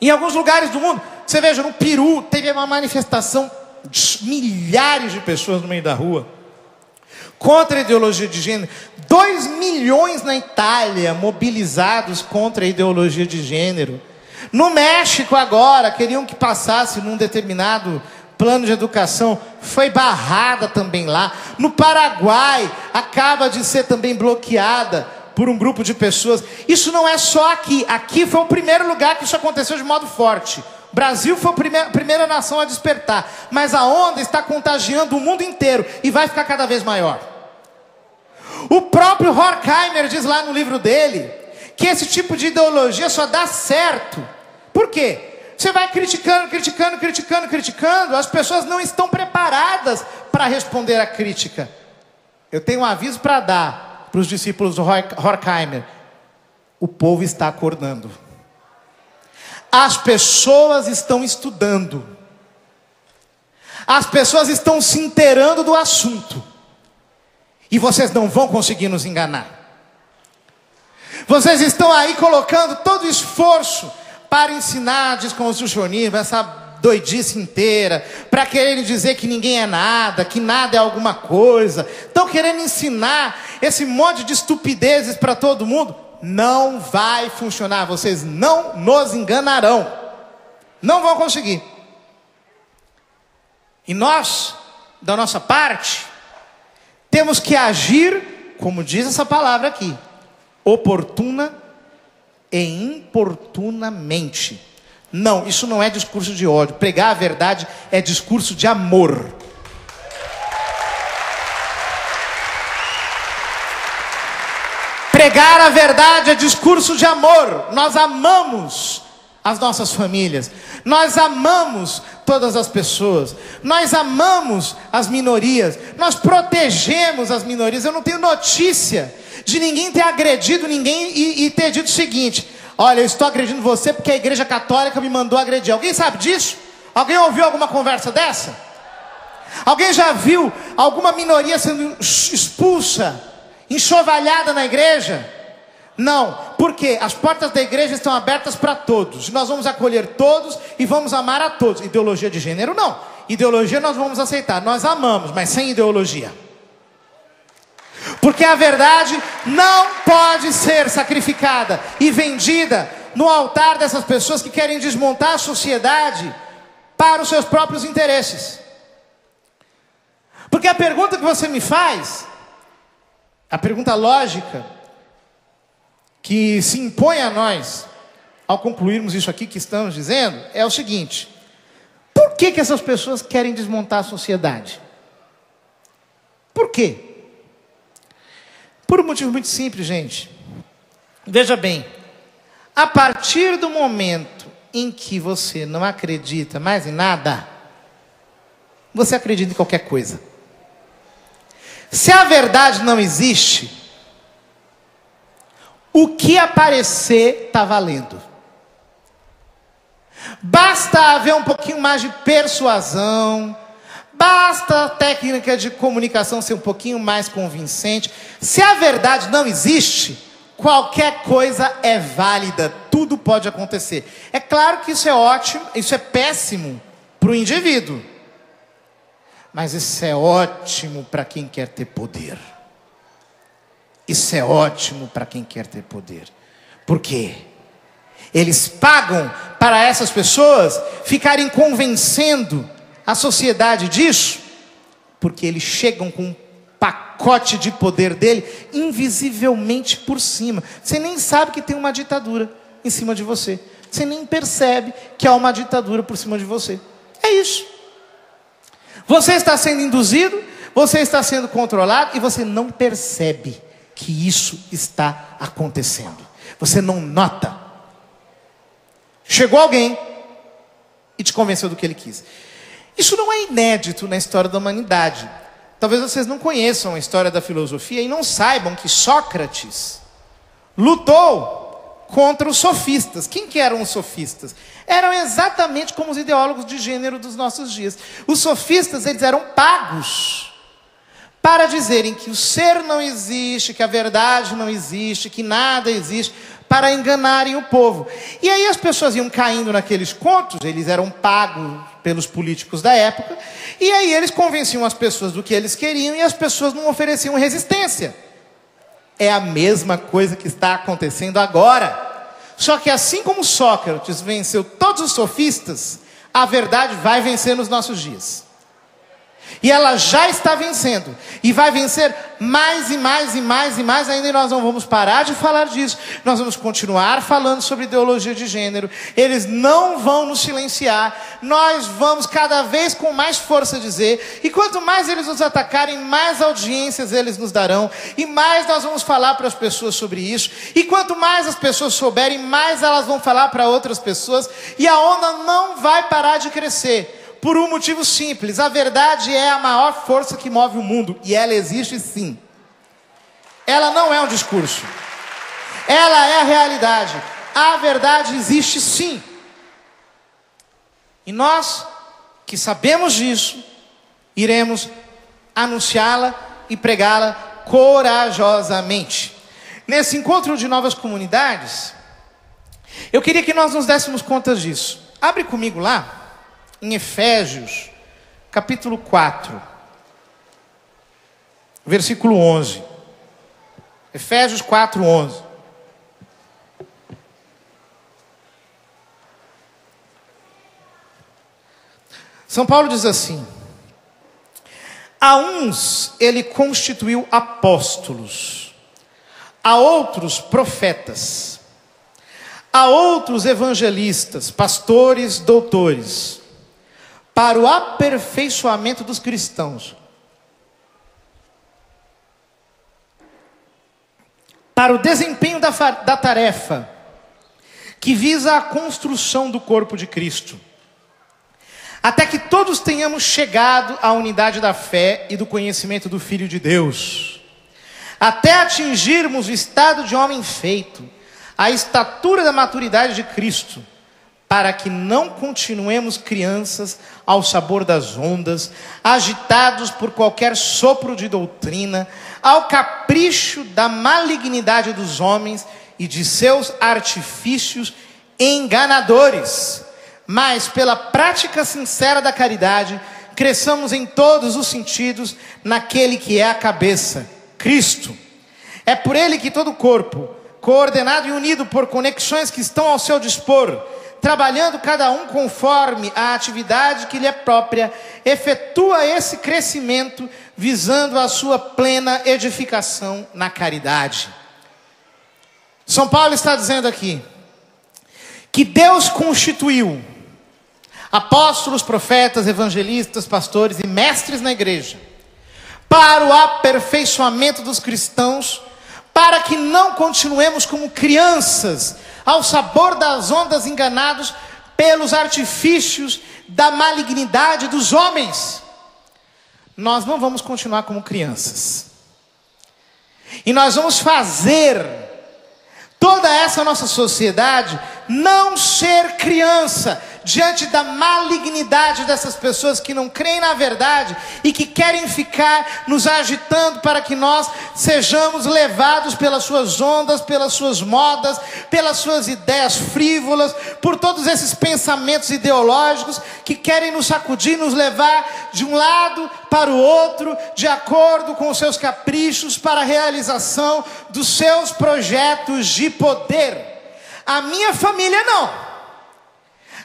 Em alguns lugares do mundo, você veja, no Peru teve uma manifestação de milhares de pessoas no meio da rua contra a ideologia de gênero. 2 milhões na Itália mobilizados contra a ideologia de gênero. No México agora, queriam que passasse num determinado plano de educação, foi barrada também lá. No Paraguai, acaba de ser também bloqueada por um grupo de pessoas. Isso não é só aqui. Aqui foi o primeiro lugar que isso aconteceu de modo forte. O Brasil foi a primeira nação a despertar. Mas a onda está contagiando o mundo inteiro e vai ficar cada vez maior. O próprio Horkheimer diz lá no livro dele que esse tipo de ideologia só dá certo. Por quê? Você vai criticando, as pessoas não estão preparadas para responder à crítica. Eu tenho um aviso para dar para os discípulos do Horkheimer. O povo está acordando. As pessoas estão estudando. As pessoas estão se inteirando do assunto. E vocês não vão conseguir nos enganar. Vocês estão aí colocando todo o esforço para ensinar desconstrucionismo, essa doidice inteira, para quererem dizer que ninguém é nada, que nada é alguma coisa. Estão querendo ensinar esse monte de estupidezes para todo mundo. Não vai funcionar, vocês não nos enganarão. Não vão conseguir. E nós, da nossa parte, temos que agir, como diz essa palavra aqui, oportuna e importunamente. Não, isso não é discurso de ódio. Pregar a verdade é discurso de amor. Pregar a verdade é discurso de amor. Nós amamos as nossas famílias. Nós amamos todas as pessoas. Nós amamos as minorias. Nós protegemos as minorias. Eu não tenho notícia de ninguém ter agredido ninguém e ter dito o seguinte: olha, eu estou agredindo você porque a Igreja Católica me mandou agredir. Alguém sabe disso? Alguém ouviu alguma conversa dessa? Alguém já viu alguma minoria sendo expulsa, enxovalhada na igreja? Não, porque as portas da igreja estão abertas para todos. Nós vamos acolher todos e vamos amar a todos. Ideologia de gênero não. Ideologia nós vamos aceitar. Nós amamos, mas sem ideologia. Porque a verdade não pode ser sacrificada e vendida no altar dessas pessoas que querem desmontar a sociedade para os seus próprios interesses. Porque a pergunta que você me faz, a pergunta lógica que se impõe a nós ao concluirmos isso aqui que estamos dizendo, é o seguinte: por que essas pessoas querem desmontar a sociedade? Por quê? Por um motivo muito simples, gente. Veja bem, a partir do momento em que você não acredita mais em nada, você acredita em qualquer coisa. Se a verdade não existe, o que aparecer está valendo. Basta haver um pouquinho mais de persuasão, basta a técnica de comunicação ser um pouquinho mais convincente. Se a verdade não existe, qualquer coisa é válida, tudo pode acontecer. É claro que isso é ótimo, isso é péssimo para o indivíduo, mas isso é ótimo para quem quer ter poder. Isso é ótimo para quem quer ter poder. Por quê? Eles pagam para essas pessoas ficarem convencendo a sociedade disso, porque eles chegam com um pacote de poder dele invisivelmente por cima. Você nem sabe que tem uma ditadura em cima de você. Você nem percebe que há uma ditadura por cima de você. É isso. Você está sendo induzido, você está sendo controlado e você não percebe que isso está acontecendo. Você não nota. Chegou alguém e te convenceu do que ele quis. Isso não é inédito na história da humanidade. Talvez vocês não conheçam a história da filosofia e não saibam que Sócrates lutou contra os sofistas. Quem que eram os sofistas? Eram exatamente como os ideólogos de gênero dos nossos dias. Os sofistas, eles eram pagos para dizerem que o ser não existe, que a verdade não existe, que nada existe, para enganarem o povo. E aí as pessoas iam caindo naqueles contos, eles eram pagos pelos políticos da época, e aí eles convenciam as pessoas do que eles queriam e as pessoas não ofereciam resistência. É a mesma coisa que está acontecendo agora. Só que assim como Sócrates venceu todos os sofistas, a verdade vai vencer nos nossos dias. E ela já está vencendo. E vai vencer mais e mais e mais e mais ainda. E nós não vamos parar de falar disso. Nós vamos continuar falando sobre ideologia de gênero. Eles não vão nos silenciar. Nós vamos cada vez com mais força dizer. E quanto mais eles nos atacarem, mais audiências eles nos darão. E mais nós vamos falar para as pessoas sobre isso. E quanto mais as pessoas souberem, mais elas vão falar para outras pessoas. E a onda não vai parar de crescer. Por um motivo simples: a verdade é a maior força que move o mundo. E ela existe sim. Ela não é um discurso. Ela é a realidade. A verdade existe sim. E nós, que sabemos disso, iremos anunciá-la e pregá-la corajosamente. Nesse encontro de novas comunidades, eu queria que nós nos dessemos conta disso. Abre comigo lá em Efésios, capítulo 4, versículo 11. Efésios 4, 11. São Paulo diz assim: a uns ele constituiu apóstolos, a outros profetas, a outros evangelistas, pastores, doutores, para o aperfeiçoamento dos cristãos, para o desempenho da tarefa que visa a construção do corpo de Cristo, até que todos tenhamos chegado à unidade da fé e do conhecimento do Filho de Deus, até atingirmos o estado de homem feito, a estatura da maturidade de Cristo, para que não continuemos crianças ao sabor das ondas, agitados por qualquer sopro de doutrina, ao capricho da malignidade dos homens e de seus artifícios enganadores, mas pela prática sincera da caridade, cresçamos em todos os sentidos naquele que é a cabeça, Cristo. É por ele que todo o corpo, coordenado e unido por conexões que estão ao seu dispor, trabalhando cada um conforme a atividade que lhe é própria, efetua esse crescimento, visando a sua plena edificação na caridade. São Paulo está dizendo aqui, que Deus constituiu apóstolos, profetas, evangelistas, pastores e mestres na igreja, para o aperfeiçoamento dos cristãos, para que não continuemos como crianças, ao sabor das ondas, enganados pelos artifícios da malignidade dos homens. Nós não vamos continuar como crianças. E nós vamos fazer toda essa nossa sociedade não ser criança diante da malignidade dessas pessoas que não creem na verdade e que querem ficar nos agitando para que nós sejamos levados pelas suas ondas, pelas suas modas, pelas suas ideias frívolas, por todos esses pensamentos ideológicos que querem nos sacudir, nos levar de um lado para o outro, de acordo com os seus caprichos, para a realização dos seus projetos de poder. A minha família não.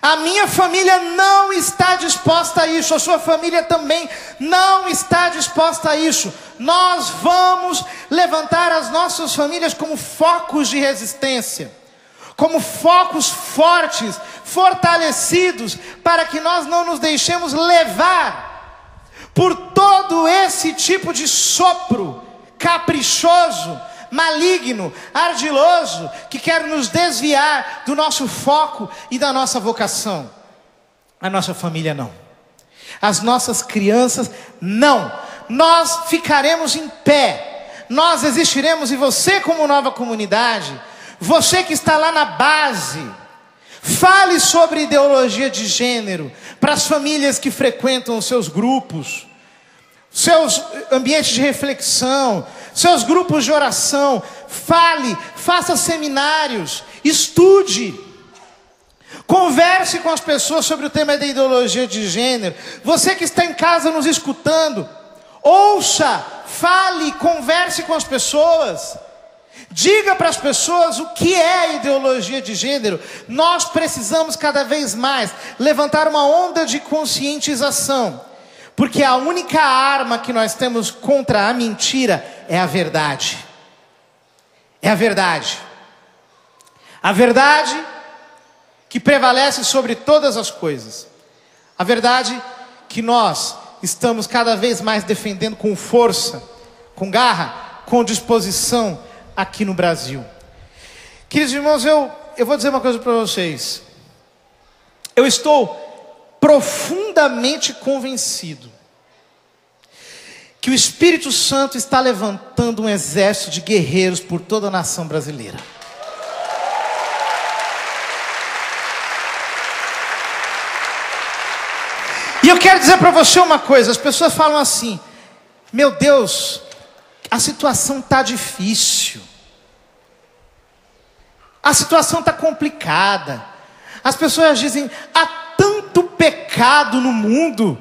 A minha família não está disposta a isso. A sua família também não está disposta a isso. Nós vamos levantar as nossas famílias como focos de resistência, como focos fortes, fortalecidos, para que nós não nos deixemos levar por todo esse tipo de sopro caprichoso, maligno, ardiloso, que quer nos desviar do nosso foco e da nossa vocação. A nossa família não. As nossas crianças não. Nós ficaremos em pé. Nós existiremos, e você como nova comunidade, você que está lá na base, fale sobre ideologia de gênero para as famílias que frequentam os seus grupos, seus ambientes de reflexão, seus grupos de oração. Fale, faça seminários, estude, converse com as pessoas sobre o tema da ideologia de gênero. Você que está em casa nos escutando, ouça, fale, converse com as pessoas, diga para as pessoas o que é a ideologia de gênero. Nós precisamos cada vez mais levantar uma onda de conscientização, porque a única arma que nós temos contra a mentira é a verdade. É a verdade. A verdade que prevalece sobre todas as coisas. A verdade que nós estamos cada vez mais defendendo com força, com garra, com disposição aqui no Brasil. Queridos irmãos, eu vou dizer uma coisa para vocês. Eu estou profundamente convencido que o Espírito Santo está levantando um exército de guerreiros por toda a nação brasileira. E eu quero dizer para você uma coisa. As pessoas falam assim: meu Deus, a situação está difícil, a situação está complicada. As pessoas dizem: há tanto pecado no mundo,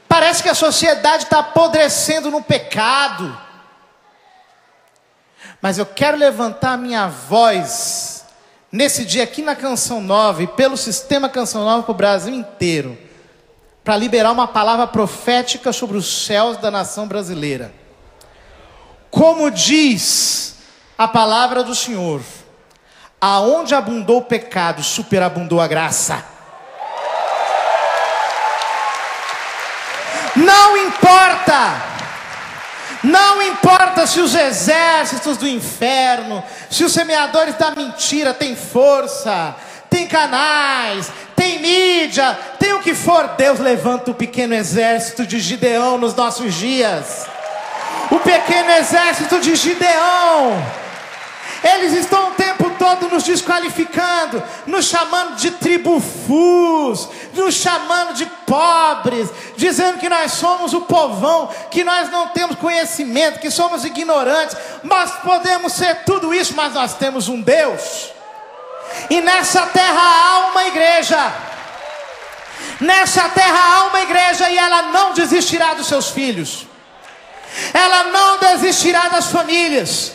parece que a sociedade está apodrecendo no pecado. Mas eu quero levantar a minha voz nesse dia aqui na Canção Nova e pelo sistema Canção Nova para o Brasil inteiro, para liberar uma palavra profética sobre os céus da nação brasileira. Como diz a palavra do Senhor: Aonde abundou o pecado, superabundou a graça. Não importa se os exércitos do inferno, se os semeadores da mentira têm força, tem canais, tem mídia, tem o que for, Deus levanta o pequeno exército de Gideão nos nossos dias. O pequeno exército de Gideão. Eles estão o tempo todo nos desqualificando, nos chamando de tribufus, nos chamando de pobres, dizendo que nós somos o povão, que nós não temos conhecimento, que somos ignorantes. Nós podemos ser tudo isso, mas nós temos um Deus. E nessa terra há uma igreja. Nessa terra há uma igreja, e ela não desistirá dos seus filhos. Ela não desistirá das famílias.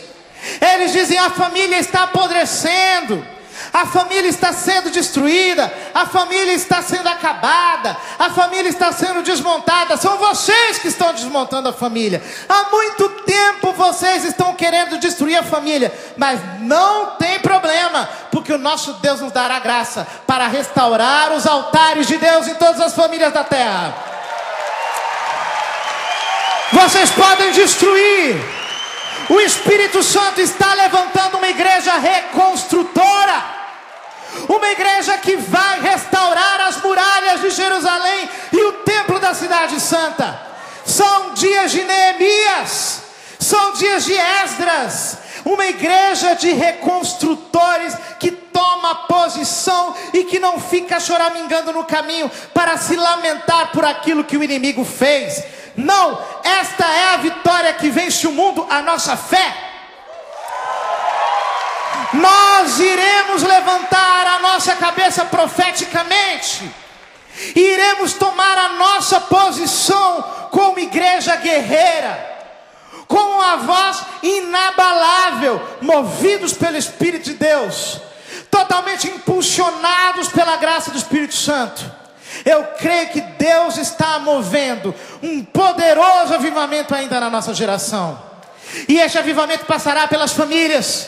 Eles dizem: a família está apodrecendo, a família está sendo destruída, a família está sendo acabada, a família está sendo desmontada. São vocês que estão desmontando a família. Há muito tempo vocês estão querendo destruir a família, mas não tem problema, porque o nosso Deus nos dará graça para restaurar os altares de Deus em todas as famílias da terra. Vocês podem destruir. O Espírito Santo está levantando uma igreja reconstrutora, uma igreja que vai restaurar as muralhas de Jerusalém e o templo da cidade santa. São dias de Neemias, são dias de Esdras, uma igreja de reconstrutores que toma posição e que não fica choramingando no caminho para se lamentar por aquilo que o inimigo fez. Não, esta é a vitória que vence o mundo, a nossa fé. Nós iremos levantar a nossa cabeça profeticamente, e iremos tomar a nossa posição como igreja guerreira, com uma voz inabalável, movidos pelo Espírito de Deus, totalmente impulsionados pela graça do Espírito Santo. Eu creio que Deus está movendo um poderoso avivamento ainda na nossa geração. E este avivamento passará pelas famílias,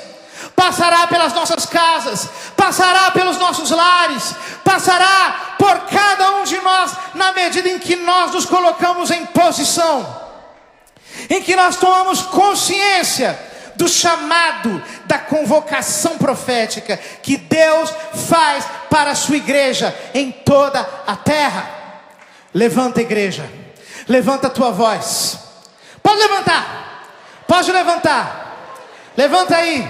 passará pelas nossas casas, passará pelos nossos lares, passará por cada um de nós, na medida em que nós nos colocamos em posição, em que nós tomamos consciência do chamado, da convocação profética que Deus faz para a sua igreja em toda a terra. Levanta, igreja, levanta a tua voz. Pode levantar, pode levantar, levanta aí,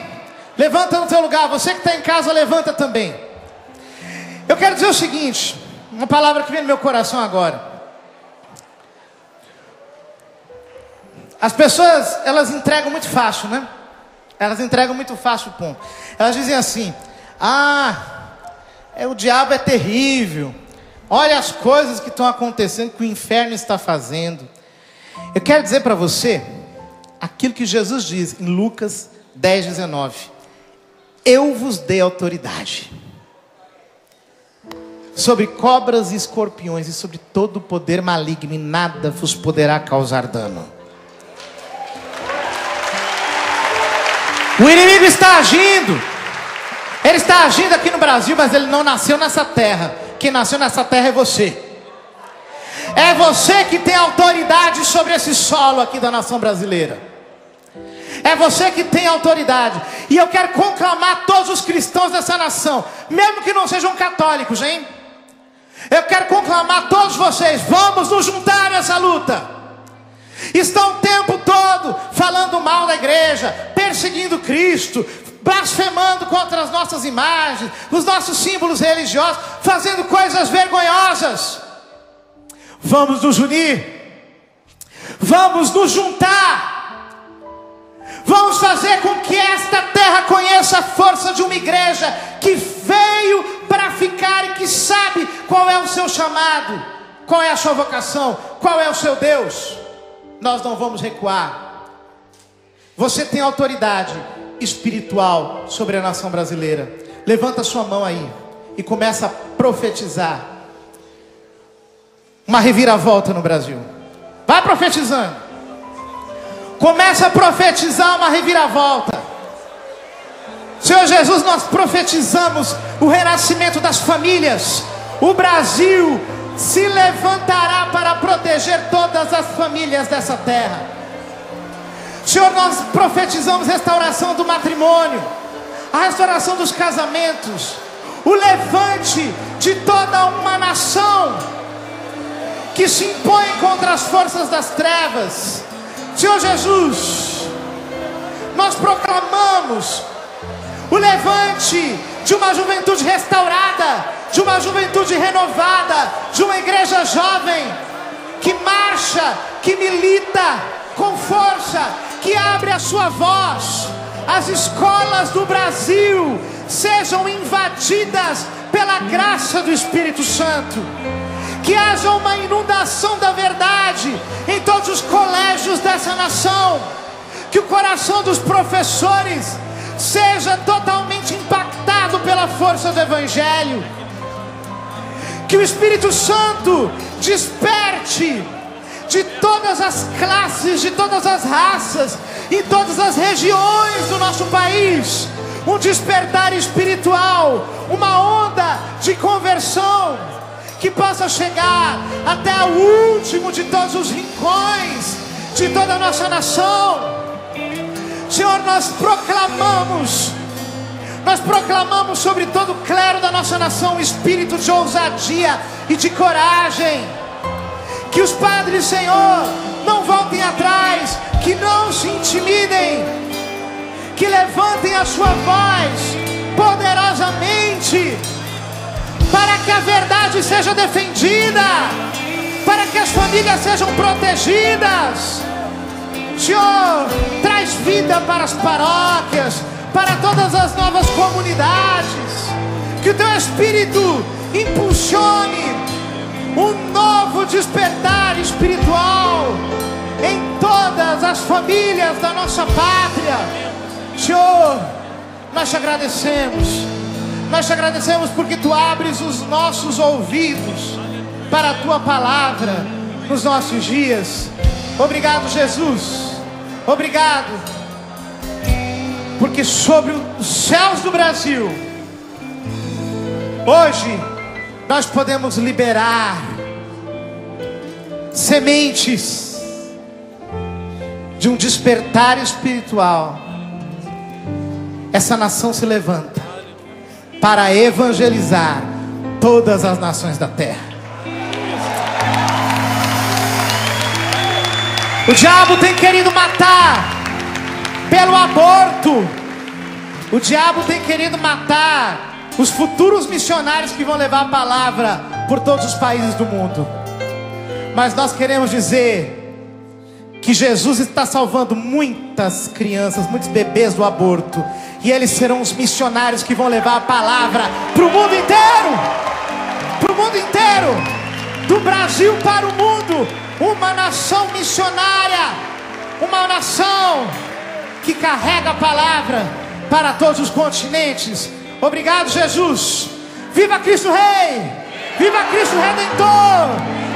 levanta no teu lugar. Você que está em casa, levanta também. Eu quero dizer o seguinte, uma palavra que vem no meu coração agora. As pessoas, elas entregam muito fácil, né? Elas entregam muito fácil o ponto. Elas dizem assim: o diabo é terrível, olha as coisas que estão acontecendo, que o inferno está fazendo. Eu quero dizer para você aquilo que Jesus diz em Lucas 10:19: eu vos dei autoridade sobre cobras e escorpiões e sobre todo o poder maligno, e nada vos poderá causar dano. O inimigo está agindo. Ele está agindo aqui no Brasil, mas ele não nasceu nessa terra. Quem nasceu nessa terra é você. É você que tem autoridade sobre esse solo aqui da nação brasileira. É você que tem autoridade. E eu quero conclamar todos os cristãos dessa nação, mesmo que não sejam católicos, hein? Eu quero conclamar todos vocês: vamos nos juntar nessa luta. Estão o tempo todo falando mal da igreja, perseguindo Cristo, blasfemando contra as nossas imagens, os nossos símbolos religiosos, fazendo coisas vergonhosas. Vamos nos unir, vamos nos juntar, vamos fazer com que esta terra conheça a força de uma igreja que veio para ficar e que sabe qual é o seu chamado, qual é a sua vocação, qual é o seu Deus. Nós não vamos recuar. Você tem autoridade espiritual sobre a nação brasileira. Levanta sua mão aí e começa a profetizar uma reviravolta no Brasil. Vai Senhor Jesus, nós profetizamos o renascimento das famílias. O Brasil se levantará para proteger todas as famílias dessa terra. Senhor, nós profetizamos restauração do matrimônio, a restauração dos casamentos, o levante de toda uma nação que se impõe contra as forças das trevas. Senhor Jesus, nós proclamamos o levante de uma juventude restaurada, de uma juventude renovada, de uma igreja jovem que marcha, que milita com força, que abre a sua voz. As escolas do Brasil sejam invadidas pela graça do Espírito Santo. Que haja uma inundação da verdade em todos os colégios dessa nação. Que o coração dos professores seja totalmente impactado pela força do Evangelho. Que o Espírito Santo desperte de todas as classes, de todas as raças, em todas as regiões do nosso país, um despertar espiritual, uma onda de conversão, que possa chegar até o último de todos os rincões de toda a nossa nação. Senhor, nós proclamamos sobre todo o clero da nossa nação um espírito de ousadia e de coragem. Que os padres, Senhor, não voltem atrás, que não se intimidem, que levantem a sua voz poderosamente, para que a verdade seja defendida, para que as famílias sejam protegidas. Senhor, traz vida para as paróquias, para todas as novas comunidades. Que o Teu Espírito impulsione um novo despertar espiritual em todas as famílias da nossa pátria. Senhor, nós te agradecemos. Nós te agradecemos porque Tu abres os nossos ouvidos para a Tua palavra nos nossos dias. Obrigado, Jesus. Obrigado, porque sobre os céus do Brasil, hoje, nós podemos liberar sementes de um despertar espiritual. Essa nação se levanta para evangelizar todas as nações da terra. O diabo tem querido matar pelo aborto. O diabo tem querido matar os futuros missionários que vão levar a palavra por todos os países do mundo. Mas nós queremos dizer que Jesus está salvando muitas crianças, muitos bebês do aborto, e eles serão os missionários que vão levar a palavra para o mundo inteiro. Para o mundo inteiro, do Brasil para o mundo. Uma nação missionária, uma nação que carrega a palavra para todos os continentes. Obrigado, Jesus. Viva Cristo Rei, viva Cristo Redentor,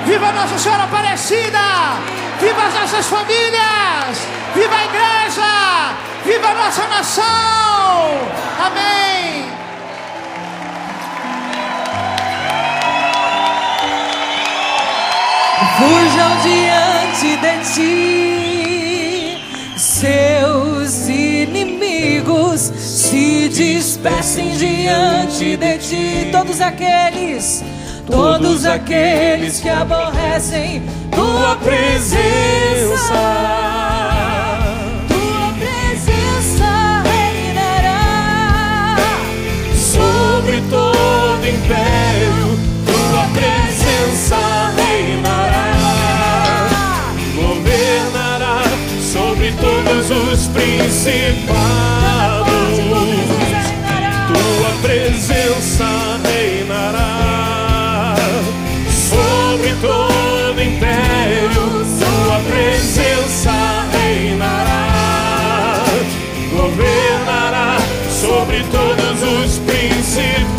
viva Nossa Senhora Aparecida, viva as nossas famílias, viva a igreja, viva a nossa nação. Amém. Fujam diante de ti, seus inimigos se dispersem diante de ti. Todos aqueles que aborrecem tua presença. Tua presença reinará sobre todo império. Tua presença reinará, governará sobre todos os principados. Tua presença reinará sobre todo império. Tua presença reinará, governará sobre todos os principados.